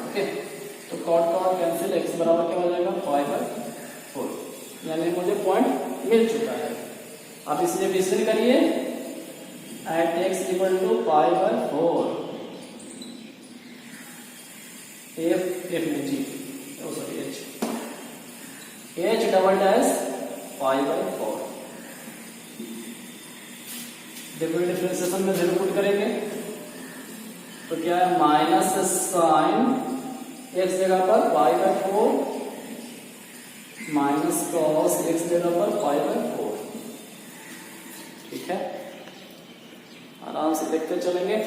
[SPEAKER 1] ओके, तो cot कैंसिल, x बराबर क्या हो जाएगा 5/4, यानी मुझे पॉइंट मिल चुका है। आप इसलिए डिसीजन करिए at x equal to 5/4 f में g, sorry h double dash 5/4। देखो डिफरेंशिएशन में वैल्यू पुट करेंगे तो क्या है, माइनस साइन x जगह पर 5/4 माइनस कॉस x जगह पर 5/4। ठीक है, आराम से देखते चलेंगे।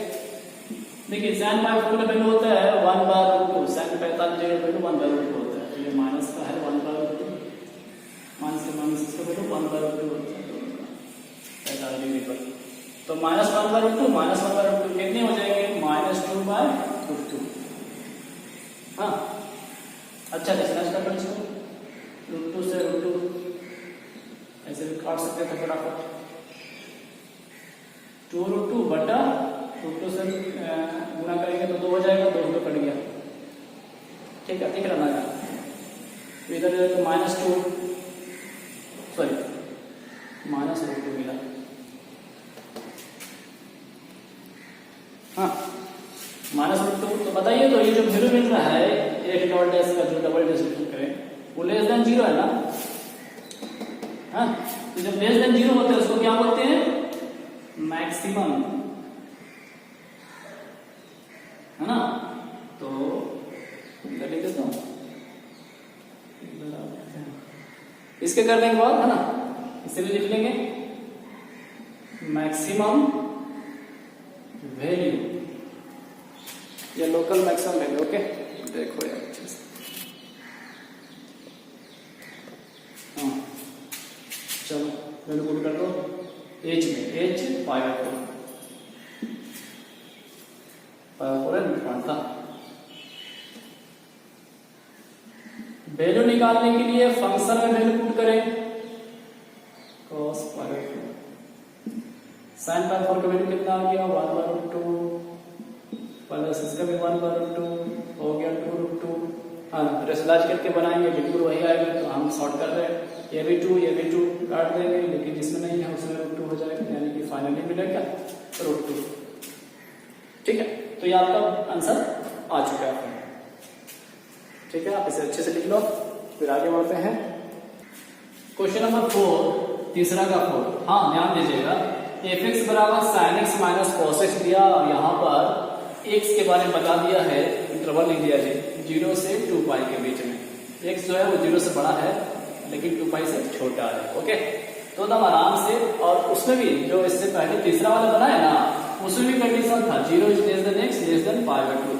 [SPEAKER 1] देखिए sin 5/4 का वैल्यू होता है 1/√2, sin 45 जगह वैल्यू 1/√2 होता है, तो ये माइनस का है 1/√2, माइनस का माइनस इसका वैल्यू 1/√2 होता है 45 डिग्री पर, तो -1/√2 -1/√2 कितने हो जाएंगे, -2/√2। हाँ, अच्छा डिस्कस कर लो इसको, √2 से √2 ऐसे भी काट सकते थे फटाफट, 2√2 बटा √2 से गुना करेंगे तो 2 हो जाएगा, 2 तो कट गया। ठीक है, दिख रहा है, तो इधर तो -2, सॉरी -√2 मिला। हाँ, -√2, तो बताइए तो ये जो वैल्यू मिल रहा है x डबल डैश का जो डबल डैश करें वो लेस देन 0 है ना। हाँ, तो जब लेस देन 0 होता है उसको क्या बोलते हैं? मैक्सिमम, है ना। तो इधर लिख देता हूं, इसके करने के बाद, है ना, इसे भी लिख लेंगे मैक्सिमम वैल्यू या लोकल मैक्सिमम वैल्यू। ओके, देखो यार अच्छे से, हाँ चलो वैल्यू पुट कर दो एच में, एच पाई4 था। वैल्यू निकालने के लिए फंक्शन में वैल्यू पुट करें cos पाई4, sin पाई4 का वैल्यू कितना आ गया 1/2 प्लस इसका भी 1/2 हो गया 2/2। हाँ, रेशलाइज करके बनाएंगे बिल्कुल वही आएगा, तो हम सॉर्ट कर रहे हैं, ये भी 2 काट देंगे, लेकिन जिसमें नहीं है उसमें √2 हो जाएगा, यानी कि फाइनली मिलेगा √2। ठीक है, तो ये आपका आंसर आ चुका है। ठीक है, आप इसे अच्छे से लिख लो, फिर आगे बढ़ते हैं। क्वेश्चन नंबर 4, तीसरा का 4। हाँ, ध्यान दीजिएगा, fx बराबर sin x minus cos x दिया, और यहाँ पर x के बारे में बता दिया है, इंटरवल लिख दिया है 0 से 2 पाई के बीच में। x जो है वो 0 से बड़ा है, लेकिन 2 पाई से छोटा है। ओके, तो एकदम आराम से, और उसमें भी जो इससे पहले तीसरा वाला बना है ना, उसमें भी कंडीशन था 0 is less than x less than पाई/2,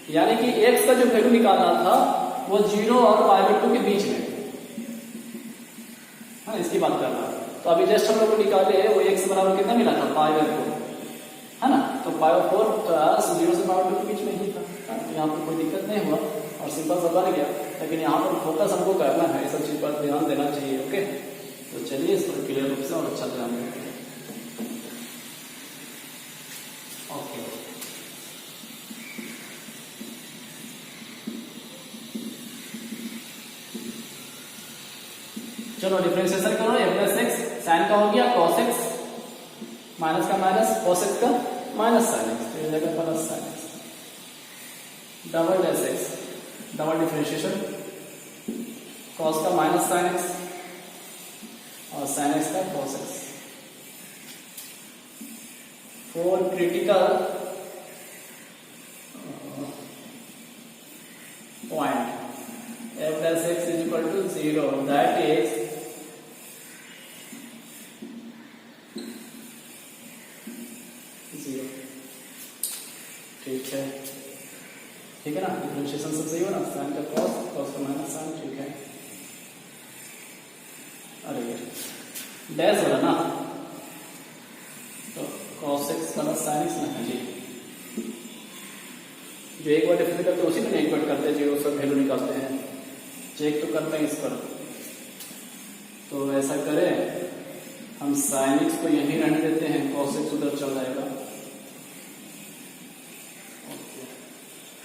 [SPEAKER 1] यानी कि x का जो वैल्यू निकालना था वो 0 और पाई/2 के बीच में, हाँ इसकी बात कर रहा है। तो अभी जस्ट हम लोग को निकाले है, वो x बराबर कितना मिला था पाई/4, है ना। तो पाई/4 प्लस 0 से पाई/2 के बीच में ही था, यहाँ पर कोई दिक्कत नहीं हुआ और सिंपल सा बन गया। लेकिन यहाँ पर फोकस हमको करना है, सब चीज पर ध्यान देना चाहिए। ओके, तो चलिए इस पर क्लियर रूप से और अच्छा ध्यान दें। ओके, चलो डिफरेंशिएशन करो, f प्लस एक्स साइन का हो गया cos x, माइनस का माइनस, cos x का माइनस साइन एक्स, तो ये जगह plus sine x, double dash x, double differentiation, cos का माइनस साइन एक्स और साइन एक्स का cos x। For critical point f plus x is equal to 0, that is ठीक है, ठीक है ना, डिफरेंशिएशन सब सही हो ना, साइन का cos, cos का माइनस साइन, ठीक है। अरे यार डैश वाला ना, तो cos x plus sin x ना जी, जो एक बार डिफरेंशिएट करते हैं उसी में नहीं कट करते हैं, जो सब वैल्यू निकालते हैं, चेक तो करते हैं इस पर। तो ऐसा करें, हम sin x को यहीं रहने देते हैं, cos x उधर चल जाएगा,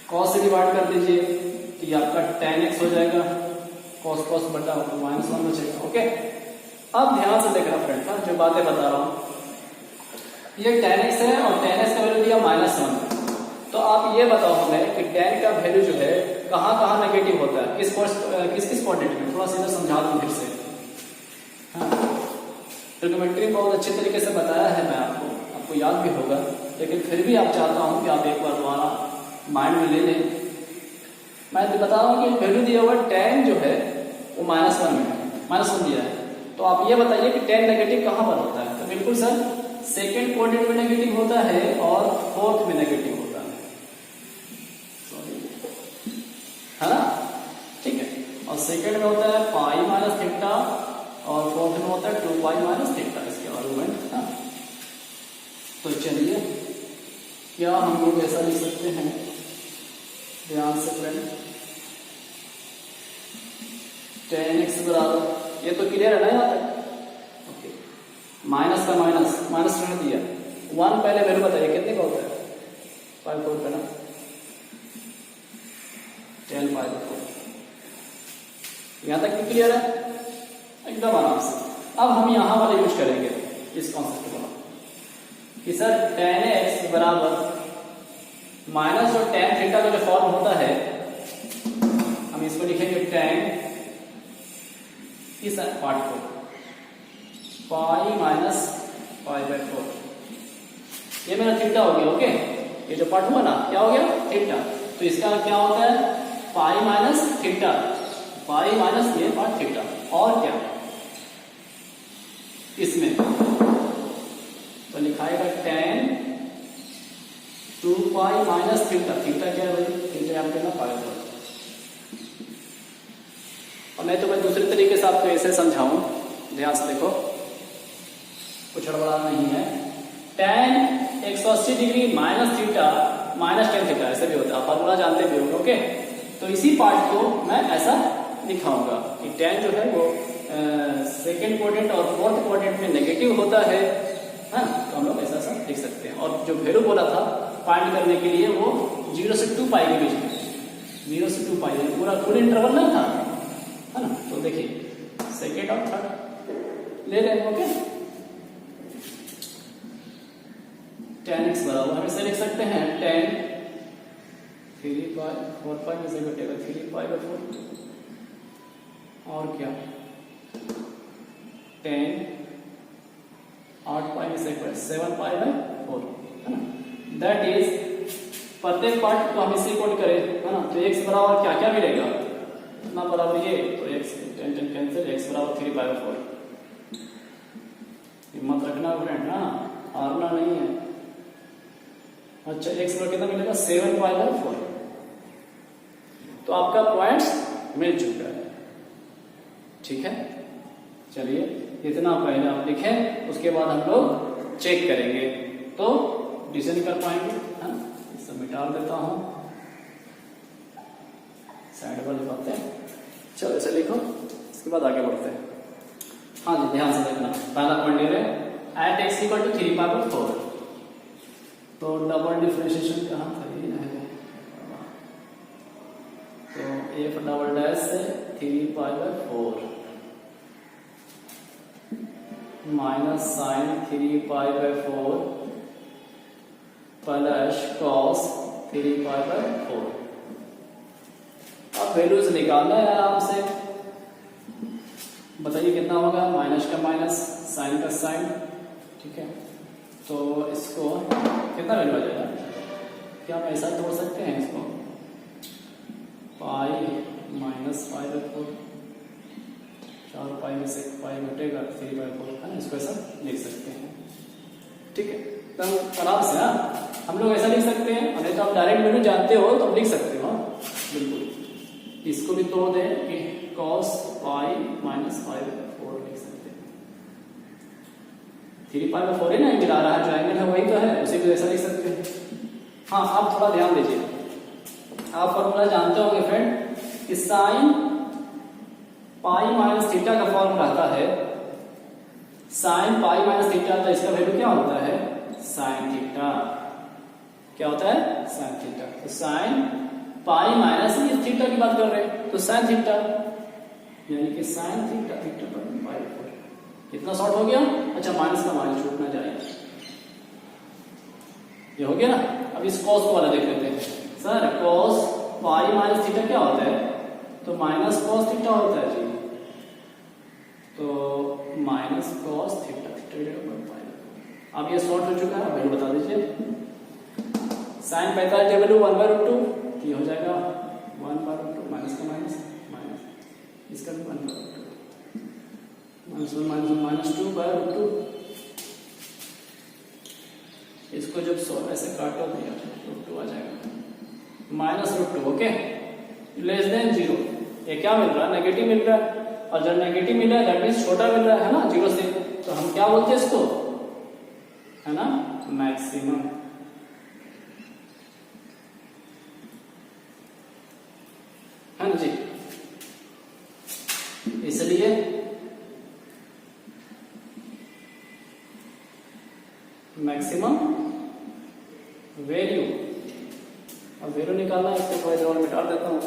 [SPEAKER 1] cos से डिवाइड कर दीजिए, तो ये आपका tan x हो जाएगा, cos cos बटा -1 बचेगा। ओके, अब ध्यान से देखना फ्रेंड, हाँ जो बातें बता रहा हूं, ये tan x है और tan x का वैल्यू दिया -1, तो आप ये बताओ हमें कि tan का वैल्यू जो है कहाँ कहाँ नेगेटिव होता है, किस किस क्वांटिटी में, थोड़ा सा समझा दूं फिर से। हाँ, ट्रिग्नोमेट्री बहुत अच्छे तरीके से बताया है मैं आपको याद भी होगा, लेकिन फिर भी आप चाहता हूं कि आप एक बार दोबारा माइंड में ले लें। मैं तो बता रहा हूँ कि वैल्यू दिया हुआ tan जो है वो -1 में है, -1 दिया है, तो आप ये बताइए कि tan नेगेटिव कहाँ पर होता है। तो बिल्कुल सर, सेकेंड क्वाड्रेंट में नेगेटिव होता है और फोर्थ में नेगेटिव होता है, है ना, ठीक है। और सेकेंड में होता है पाई माइनस थीटा और फोर्थ में होता है 2 पाई माइनस थीटा, इसके आर्गुमेंट। हाँ, तो चलिए क्या हम लोग ऐसा लिख सकते हैं, ध्यान से फ्रेंड, tan x बराबर, ये तो क्लियर है ना यहाँ तक। ओके, माइनस का माइनस रहने दिया, 1 पहले वैल्यू बताइए कितने का होता है, पाई/4 का ना, tan पाई/4, यहाँ तक भी क्लियर है एकदम आराम से। अब हम यहाँ वाले यूज करेंगे इस कॉन्सेप्ट को कि सर tan x बराबर माइनस और tan थीटा का जो फॉर्म होता है इसको लिखेंगे tan इस पार्ट को पाई माइनस पाई बाय 4, ये मेरा थीटा हो गया। ओके, ये जो पार्ट हुआ ना क्या हो गया, थीटा। तो इसका क्या होता है, पाई माइनस थीटा, पाई माइनस ये पार्ट थीटा। और क्या इसमें तो लिखाएगा tan 2 पाई माइनस थीटा। थीटा क्या है भाई, थीटा यहाँ पे ना पाई बाय। और नहीं तो मैं दूसरे तरीके से आपको ऐसे समझाऊं, ध्यान से देखो, कुछ गड़बड़ा नहीं है। tan 180 degree minus theta minus tan theta, ऐसे भी होता है, फॉर्मूला जानते भी होंगे। ओके, तो इसी पार्ट को मैं ऐसा लिखाऊंगा कि tan जो है वो सेकेंड क्वाड्रेंट और फोर्थ क्वाड्रेंट में नेगेटिव होता है, हाँ, तो हम लोग ऐसा लिख सकते हैं। और जो वैल्यू बोला था फाइंड करने के लिए वो 0 से 2 पाई के बीच में, 0 से 2 पाई पूरा फुल इंटरवल नहीं था, है ना। तो देखिए सेकेंड और थर्ड ले रहे हैं। ओके, tan x बराबर हम इसे लिख सकते हैं tan 3 पाई 4 पाई में से घटेगा 3 पाई बाय 4, और क्या tan 8 पाई में से 7 पाई बाय 4, है ना। दैट इज प्रत्येक पार्ट को हम इसे कोड करें, है ना, तो x बराबर क्या क्या मिलेगा, ना बराबर ये, तो x tan कैंसिल, x बराबर 3 पाई बाय 4। हिम्मत रखना फ्रेंड, ना हारना नहीं है। अच्छा, x बराबर कितना मिलेगा, 7 पाई बाय 4। तो आपका पॉइंट्स मिल चुका है, ठीक है। चलिए इतना पहले आप लिखें, उसके बाद हम लोग चेक करेंगे तो डिसीजन कर पाएंगे, है ना। इसे मिटा देता हूं, साइड पर लिखते हैं। चलो इसे लिखो, इसके बाद आगे बढ़ते हैं। हाँ जी, ध्यान से देखना, पहला पॉइंट ये है at x equal to 3 pi by 4। तो डबल डिफरेंशिएशन कहाँ था, ये है, तो f डबल डैश से 3 pi by 4 minus sine 3 pi by 4 plus cos 3 pi by 4। अब वैल्यूज निकालना है आराम से, बताइए कितना होगा, माइनस का माइनस, साइन का साइन, ठीक है। तो इसको कितना वैल्यू आ जाएगा, क्या हम ऐसा तोड़ सकते हैं इसको, पाई माइनस पाई बाय 4, 4 पाई में से पाई घटेगा 3 बाय 4, है ना, इसको ऐसा लिख सकते हैं, ठीक है। तो आराम से, हाँ, हम लोग ऐसा लिख सकते हैं, नहीं तो आप डायरेक्ट वैल्यू जानते हो तो लिख सकते हो, बिल्कुल। इसको भी तोड़ दें कि cos pi minus pi by 4 लिख सकते हैं। 3 पाई बाय 4 ही ना मिला रहा है, जो एंगल है वही तो है, उसी को ऐसा लिख सकते हैं। हाँ, आप थोड़ा ध्यान दीजिए, आप फॉर्मूला जानते होंगे फ्रेंड कि साइन पाई माइनस थीटा का फॉर्मूला रहता है साइन पाई माइनस थीटा, तो इसका वैल्यू क्या होता है, साइन थीटा। क्या होता है, साइन थीटा। तो साइन पाई माइनस इस थीटा की बात कर रहे हैं, तो साइन थीटा, यानी कि साइन थीटा थीटा पर पाई 4। कितना शॉर्ट हो गया, अच्छा माइनस का माइनस छूट ना जाए, ये हो गया ना। अब इस कॉस वाला देख लेते हैं। Sir cos pi minus theta क्या होता है, तो माइनस कॉस थीटा होता है जी, तो माइनस कॉस थीटा, अब ये शॉर्ट हो चुका है, वैल्यू बता दीजिए। साइन 45 वैल्यू 1/√2, ये हो जाएगा 1/√2, माइनस का माइनस माइनस, इसका भी 1/√2, -1 माइनस 2/√2। इसको जब ऐसे काटो तो √2 आ जाएगा, -√2। ओके, लेस देन 0, ये क्या मिल रहा है, नेगेटिव मिल रहा है, और जब नेगेटिव मिल रहा है दैट मींस छोटा मिल रहा है ना 0 से, तो हम क्या बोलते हैं इसको, है ना, मैक्सिमम। है ना जी, इसलिए मैक्सिमम वैल्यू, अब वैल्यू निकालना है, इसको थोड़ी देर और मिटा देता हूं,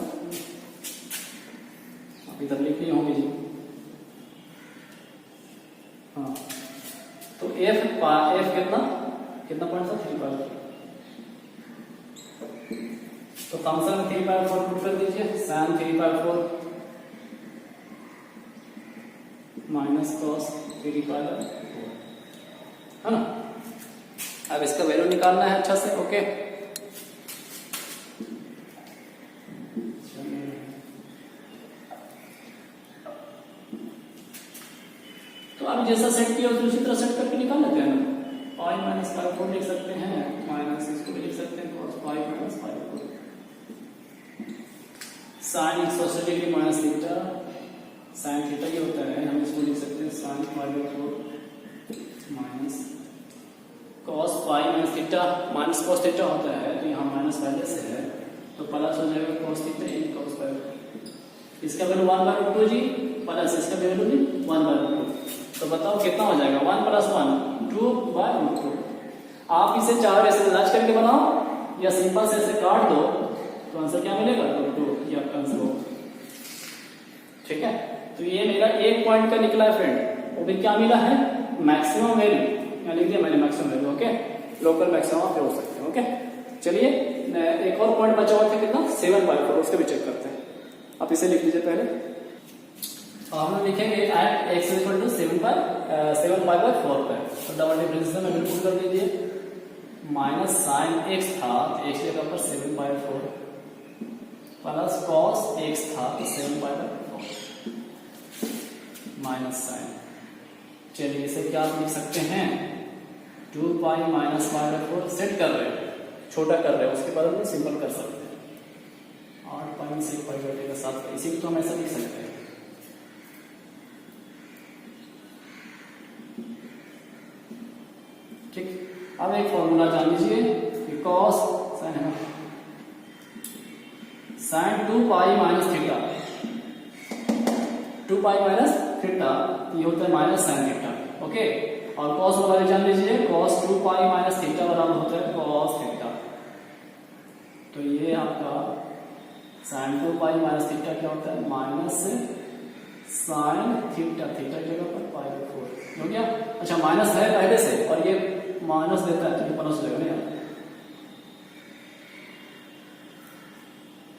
[SPEAKER 1] अब इधर लिखनी होगी जी। हाँ, तो एफ कितना कितना पॉइंट था, 3 पाई। तो फंक्शन में 3/4 पुट कर दीजिए, sin 3/4 माइनस cos 3/4 है ना। अब इसका वैल्यू निकालना है अच्छा से। ओके, तो आप जैसा सेट किया उसी तरह सेट करके निकाल लेते हैं ना। पाई माइनस पाई 4 लिख सकते हैं, माइनस इसको भी लिख सकते हैं cos pi minus pi 4, sine 180 degree minus theta, sine theta ये होता है, हम इसको लिख सकते हैं sine pi 4 minus cos pi minus theta, minus cos theta होता है तो यहाँ माइनस पहले से है तो प्लस हो जाएगा cos थीटा इन cos पाई। इसका वैल्यू 1/2 जी, प्लस इसका वैल्यू भी 1/2। तो बताओ कितना हो जाएगा, 1 + 1 2/2। आप इसे चाहे ऐसे लाज करके बनाओ या सिंपल से ऐसे काट दो तो आंसर क्या मिलेगा, 2। ये आपका आंसर होगा। ठीक है, तो ये मेरा एक पॉइंट का निकला है फ्रेंड, वो भी क्या मिला है, मैक्सिमम वैल्यू। यहाँ लिख दिया मैंने maximum value. Okay, local maximum आप हो सकते हैं। ओके, चलिए एक और पॉइंट बचा हुआ था कितना, 7/4, उसको भी चेक करते हैं। आप इसे लिख लीजिए पहले। हम लोग लिखेंगे एट x = 7/4 पे, तो डबल डिफरेंशिएशन में बिल्कुल कर दीजिए। माइनस साइन x था तो x जगह पर 7/4 प्लस cos x था तो 7/4 माइनस साइन। चलिए इसे क्या लिख सकते हैं, 2 पाई माइनस -4 सेट कर रहे हैं, छोटा कर रहे हैं, उसके बाद में सिंपल कर सकते हैं। 8 पाई से पाई बटेगा 7, इसी को तो हम ऐसा लिख सकते हैं। ठीक, अब एक फॉर्मूला जान लीजिए कि cos sin है sin 2 पाई माइनस थीटा, 2 पाई माइनस थीटा ये होता है माइनस sin थीटा। ओके, और cos वाला भी जान लीजिए, cos 2 पाई माइनस थीटा बराबर होता है cos थीटा। तो ये आपका sin 2 पाई माइनस थीटा क्या होता है, माइनस sin थीटा, थीटा की जगह पर π/4 हो गया। अच्छा, माइनस है पहले से और ये माइनस देता है तो ये प्लस हो जाएगा ना।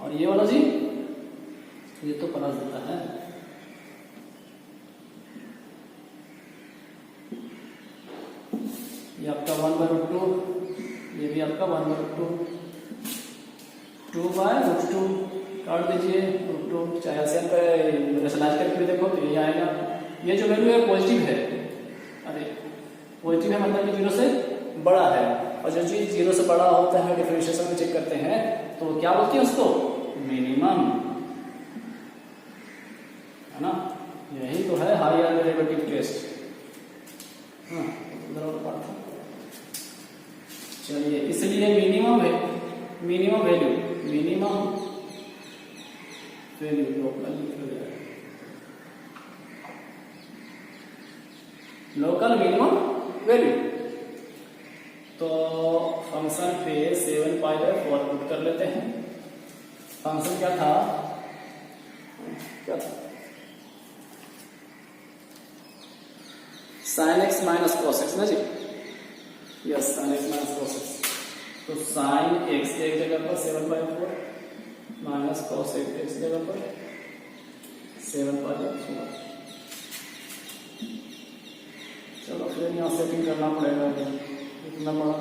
[SPEAKER 1] और ये वाला जी ये तो प्लस देता है। ये आपका 1/2, ये भी आपका 1/2, 2/2 काट दीजिए, √2 चाहे ऐसे रेशनलाइज करके देखो तो ये आएगा। ये जो वैल्यू है पॉजिटिव है, अरे पॉजिटिव है मतलब कि 0 से बड़ा है, और जो चीज 0 से बड़ा होता है डिफरेंशिएशन में चेक करते हैं तो क्या बोलते हैं उसको, मिनिमम, है ना। यही तो है हायर डेरिवेटिव टेस्ट। हाँ, चलिए इसलिए मिनिमम है, minimum value local minimum value. तो फंक्शन पे 7/4 पुट कर लेते हैं। फंक्शन क्या था, sin x minus cos x ना जी, yes sin x minus cos x। तो sin x एक जगह पर 7/4 माइनस cos x जगह पर 7/4। चलो फिर यहाँ सेटिंग करना पड़ेगा, इतना बड़ा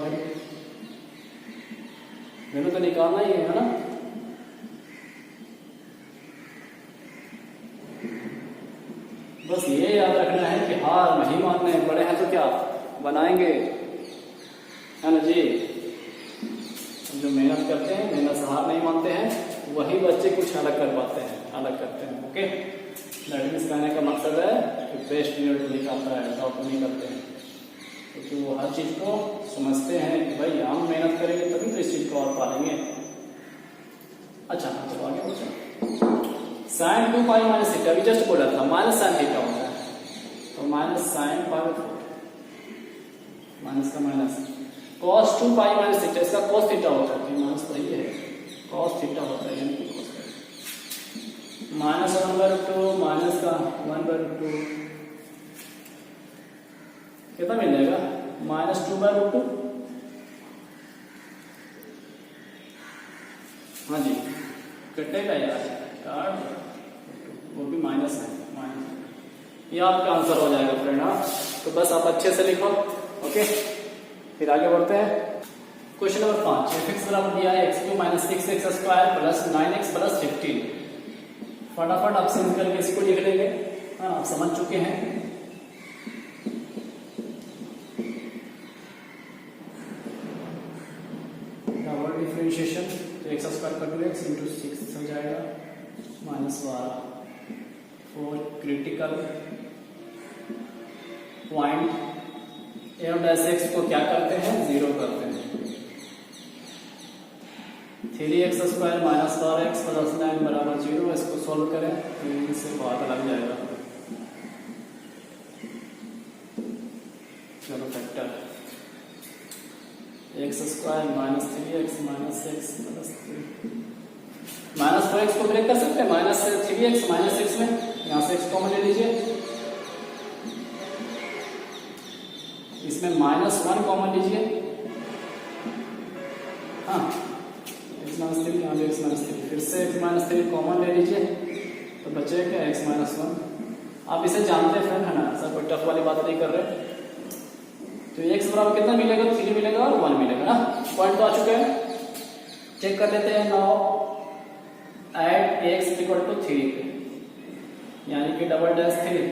[SPEAKER 1] वैल्यू तो निकालना ही है ना। बस ये याद रखना है कि हार नहीं मानने, बड़े हैं तो क्या बनाएंगे, है ना जी। जो मेहनत करते हैं, मेहनत से हार नहीं मानते हैं, वही बच्चे कुछ अलग कर पाते हैं, अलग करते हैं। ओके, दैट मीन्स कहने का मकसद है कि बेस्ट रिजल्ट निकालता है, टॉप नहीं करते हैं, क्योंकि वो हर चीज को समझते हैं कि भाई हम मेहनत करेंगे तभी तो इस चीज को और पालेंगे। अच्छा चलो आगे पूछो। sin 2 पाई माइनस थीटा, अभी जस्ट बोला था माइनस sin थीटा होता है, तो माइनस sin π/4 माइनस का माइनस cos 2 पाई माइनस थीटा, इसका cos थीटा होता है, माइनस तो ये है cos थीटा होता है, यानी कि माइनस 1/2 माइनस का 1/2 कितना मिल जाएगा, माइनस 2/2। हाँ जी कटेगा यार, काट वो भी माइनस है, माइनस। ये आपका आंसर हो जाएगा फ्रेंड। हाँ तो बस आप अच्छे से लिखो। ओके फिर आगे बढ़ते हैं। क्वेश्चन नंबर 5, f(x) बराबर दिया है x³ minus 6x square plus 9x plus 15। फटाफट आप सिंपल करके इसको लिख लेंगे। हाँ आप समझ चुके हैं। डबल डिफरेंशिएशन तो x स्क्वायर का 2x इंटू 6 हो जाएगा minus 12। Four critical point f' को क्या करते हैं, 0 करते हैं। 3x square minus 12x plus 9 बराबर 0। इसको सोल्व करें तो इससे बहुत लग जाएगा। चलो factor x square minus 3x minus 6 plus 3 minus 4x को ब्रेक कर सकते हैं। माइनस 3x माइनस 6 में यहाँ से x कॉमन ले लीजिए। इसमें माइनस 1 कॉमन लीजिए। हाँ x माइनस 3 यहाँ पे x माइनस 3, फिर से x माइनस 3 कॉमन ले लीजिए तो बचेगा क्या, x माइनस 1। आप इसे जानते हैं फ्रेंड, है ना, सर कोई टफ वाली बात नहीं कर रहे। तो x बराबर कितना मिलेगा, 3 मिलेगा और 1 मिलेगा ना। पॉइंट तो आ चुके हैं, चेक कर लेते हैं। Now at x equal to 3 यानी कि डबल डैश 3,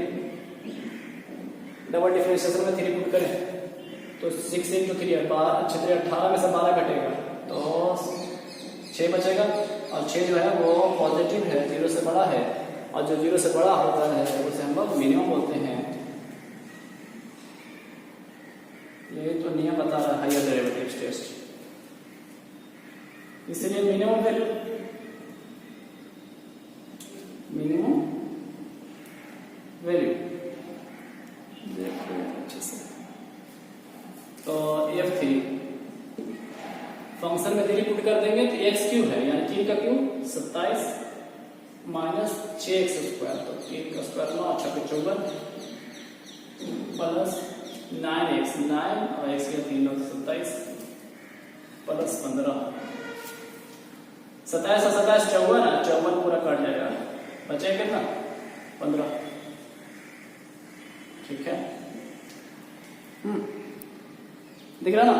[SPEAKER 1] डबल डिफरेंशिएशन में 3 पुट करें तो 6 इंटू 3 18 में से 12 कटेगा तो 6 बचेगा। और 6 जो है वो पॉजिटिव है, 0 से बड़ा है, और जो 0 से बड़ा होता है उसे हम लोग मिनिमम बोलते हैं। ये तो नियम बता रहा है हायर डेरिवेटिव टेस्ट, इसलिए मिनिमम वैल्यू, मिनिमम वैल्यू अच्छे से। तो f3 फंक्शन में 3 पुट कर देंगे तो x³ है यानी 3 का क्यूब 27 माइनस 6x स्क्वायर, तो 3 का स्क्वायर 9 अच्छा 54 प्लस 9x 9 और x के 3 27 प्लस 15 27 और 27 54 पूरा कट जाएगा, बचेगा कितना 15। ठीक है, दिख रहा ना।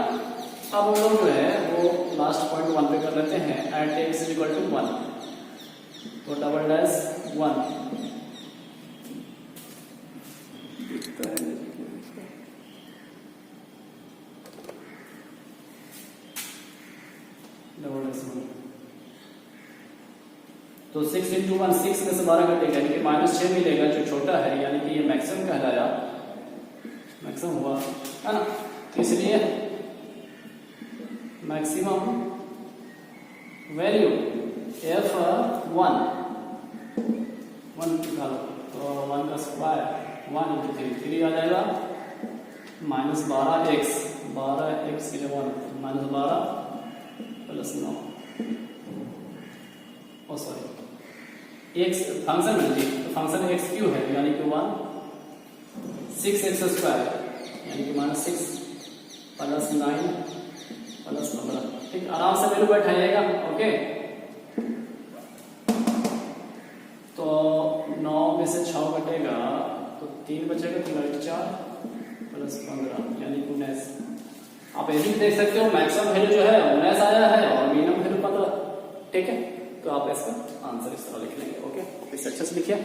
[SPEAKER 1] अब हम लोग जो है वो लास्ट पॉइंट 1 पे कर लेते हैं। एट x इक्वल टू 1 तो डबल डैश 1 डबल डैश 1 तो 6 इंटू 1 6 में से 12 कटेगा यानी कि माइनस 6 मिलेगा जो छोटा है, यानी कि ये मैक्सिमम कहलाया, मैक्सिमम हुआ है ना। इसलिए मैक्सिमम वैल्यू f1 निकालो तो 1 का स्क्वायर 1 इंटू 3 आ जाएगा माइनस 12x के लिए 1 माइनस 12 प्लस 9 ओ सॉरी x फंक्शन है जी, तो फंक्शन x³ है यानी कि 1 6x स्क्वायर यानी कि माइनस 6 प्लस 9 प्लस 15। ठीक, आराम से वैल्यू बैठाइएगा। ओके तो 9 में से 6 कटेगा तो 3 बचेगा, 3 और 4 प्लस 15 यानी कि 19। आप ये भी देख सकते हो मैक्सिमम वैल्यू जो है 19 आया है और मिनिमम वैल्यू 15। ठीक है, तो आप इसका आंसर इस तरह लिख लेंगे। ओके इस अच्छे से लिखिए।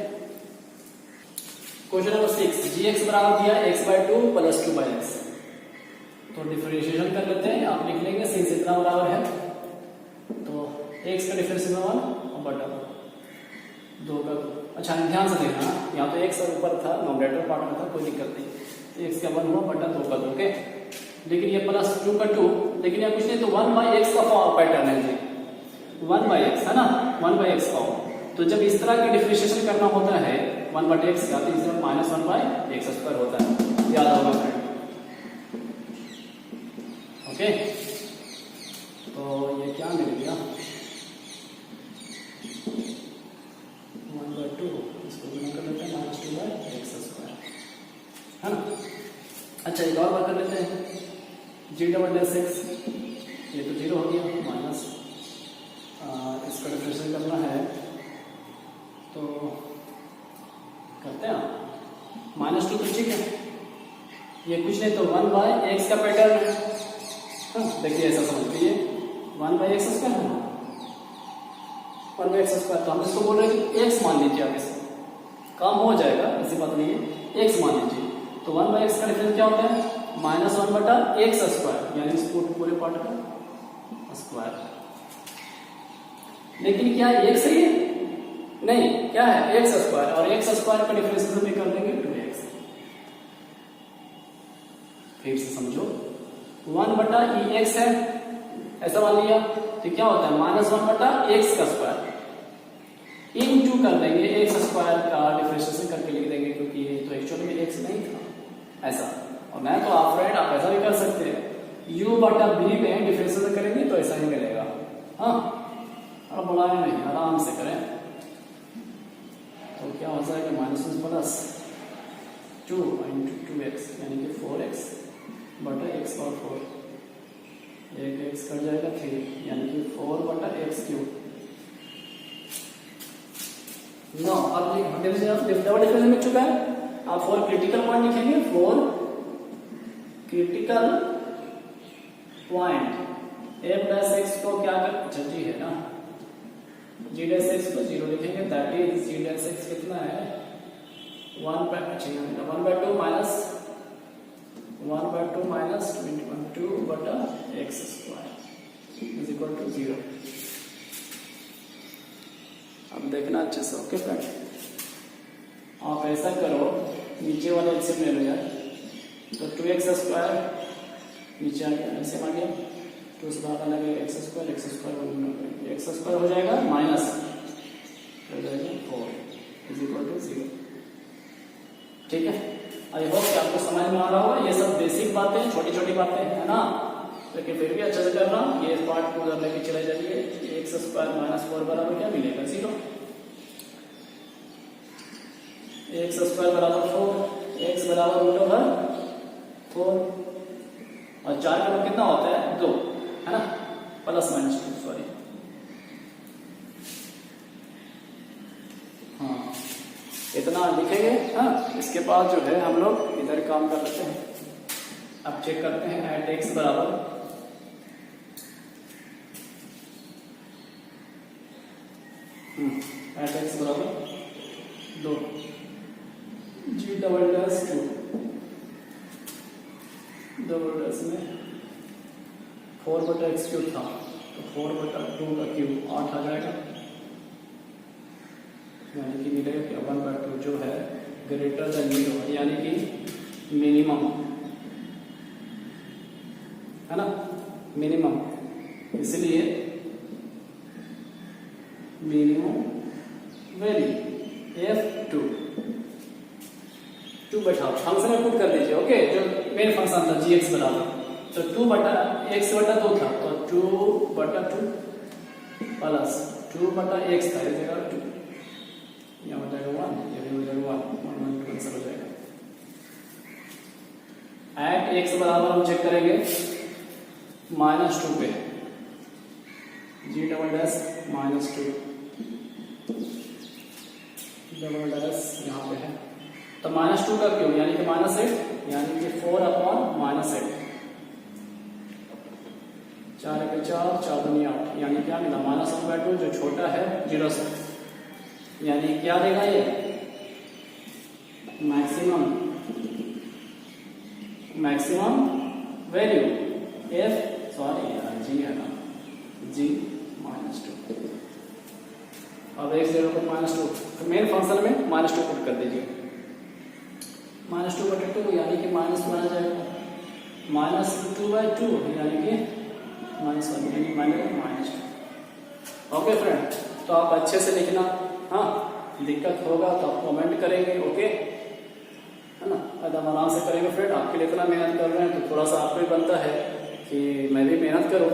[SPEAKER 1] क्वेश्चन नंबर 6, gx बराबर दिया x/2 प्लस 2/x। तो डिफरेंशिएशन कर लेते हैं। आप लिख लेंगे सिंस इतना बराबर है तो x का डिफरेंशिएशन 1 और बटा 2 का 2। अच्छा ध्यान से देखना, यहाँ तो x और ऊपर था, नॉमिनेटर पार्ट में था, कोई दिक्कत नहीं, तो x का 1 हुआ बटा 2 का 2। ओके लेकिन ये प्लस 2 का 2, लेकिन यहाँ कुछ नहीं, तो 1/x का पैटर्न है जी, 1/x है ना, 1/x फॉर्म। तो जब इस तरह की डिफरेंशिएशन करना होता है 1/x का, तो इसमें माइनस 1/x स्क्वायर होता है, याद होगा फ्रेंड। ओके तो ये क्या मिल गया 1/2, इसको गुना कर लेते हैं माइनस 2/x स्क्वायर, है ना। अच्छा एक और बात कर लेते हैं, g डबल डैश x ये तो 0 हो गया, माइनस इसका डिफरेंशियल करना है तो करते हैं -2 तो ठीक है, ये कुछ नहीं तो 1/x का पैटर्न है। देखिए ऐसा समझिए 1/x स्क्वायर है, 1/x स्क्वायर, तो हम इसको बोल रहे हैं कि x मान लीजिए, आप इसको काम हो जाएगा, ऐसी बात नहीं है, x मान लीजिए। तो 1/x का डिफरेंस क्या होता है? -1/x स्क्वायर, यानी इस पूरे पार्ट का स्क्वायर। लेकिन क्या x सही है? नहीं, क्या है? x स्क्वायर, और x स्क्वायर का डिफरेंस हम कर देंगे 2x। फिर से समझो, 1/ex है, ऐसा मान लिया, तो क्या होता है? -1/x का स्क्वायर इनटू कर देंगे x स्क्वायर का डिफरेंशिएशन करके लिख देंगे, क्योंकि ये तो एक्चुअली में x नहीं था ऐसा। और मैं तो आप फ्रेंड आप ऐसा भी कर सकते हैं, u/b में डिफरेंशिएशन करेंगे तो ऐसा ही मिलेगा। हाँ, अब बढ़ाए नहीं, आराम से करें तो क्या हो जाएगा? -1 प्लस 2 इंटू 2x, यानी कि 4x/x/4, एक x कट जाएगा 3, यानी कि 4/x3। नो, अब डबल डिफरेंस मिल चुका है। आप 4 क्रिटिकल पॉइंट लिखेंगे, 4 क्रिटिकल पॉइंट f'(x) को क्या कर, अच्छा जी है ना, g'(x) को 0 लिखेंगे, दैट इज g'(x) कितना है? 1/2 minus 2/x² is equal to 0। अब देखना अच्छे से, ओके फ्रेंड। आप ऐसा करो, नीचे वाला एलसीएम ले लो यार, तो 2x² नीचे आ गया, एलसीएम आ गया, 2 से बाहर लगेगा x² हो जाएगा माइनस हो जाएगा 4 इज इक्वल टू 0। ठीक है, आई होप कि आपको समझ में आ रहा होगा। ये सब बेसिक बातें, छोटी छोटी बातें है ना, लेकिन फिर भी अच्छे से करना। ये पार्ट को उधर लेके चले जाइए, x² - 4 बराबर क्या मिलेगा? 0। x² बराबर 4, x बराबर √4, और 4 का कितना होता है? 2, है ना, +-2, सॉरी। हाँ, इतना लिखेंगे। हाँ, इसके बाद जो है हम लोग इधर काम कर लेते हैं। अब चेक करते हैं, एट x बराबर एट x बराबर 2, g'2 में 4/x³ था, तो 4/2 का क्यूब 8 आ जाएगा, यानी कि मिलेगा क्या? 1/2 जो है ग्रेटर देन 0, यानी कि मिनिमम, है ना, मिनिमम। इसलिए मिनिमम वैल्यू f2 बैठाओ, फंक्शन में पुट कर दीजिए। ओके, जो मेन फंक्शन था gx बराबर, तो 2/x/2 था, तो 2/2 प्लस 2/x था, इस जगह 2, यहाँ हो जाएगा 1, ये भी हो जाएगा 1 कैंसिल हो जाएगा। एट x बराबर हम चेक करेंगे -2 पे, g'(-2) यहाँ पे है, तो -2 का क्यूब यानी कि -8, यानी कि 4/-8, 4 के 4, 4 दूनी 8, यानी क्या मिला? -1/2 जो छोटा है 0 से, यानी क्या देगा ये? मैक्सिमम वैल्यू g है ना, g -2। अब x जगह पर -2, तो मेन फंक्शन में -2 पुट कर दीजिए, -2/2 यानी कि -1 आ जाएगा, -2/2 यानी कि -1, यानी -2। ओके फ्रेंड, तो आप अच्छे से लिखना। हाँ, दिक्कत होगा तो आप कमेंट करेंगे, ओके, है ना, एकदम आराम से करेंगे फ्रेंड। आपके लिए इतना मेहनत कर रहे हैं तो थोड़ा सा आपको भी बनता है कि मैं भी मेहनत करूँ।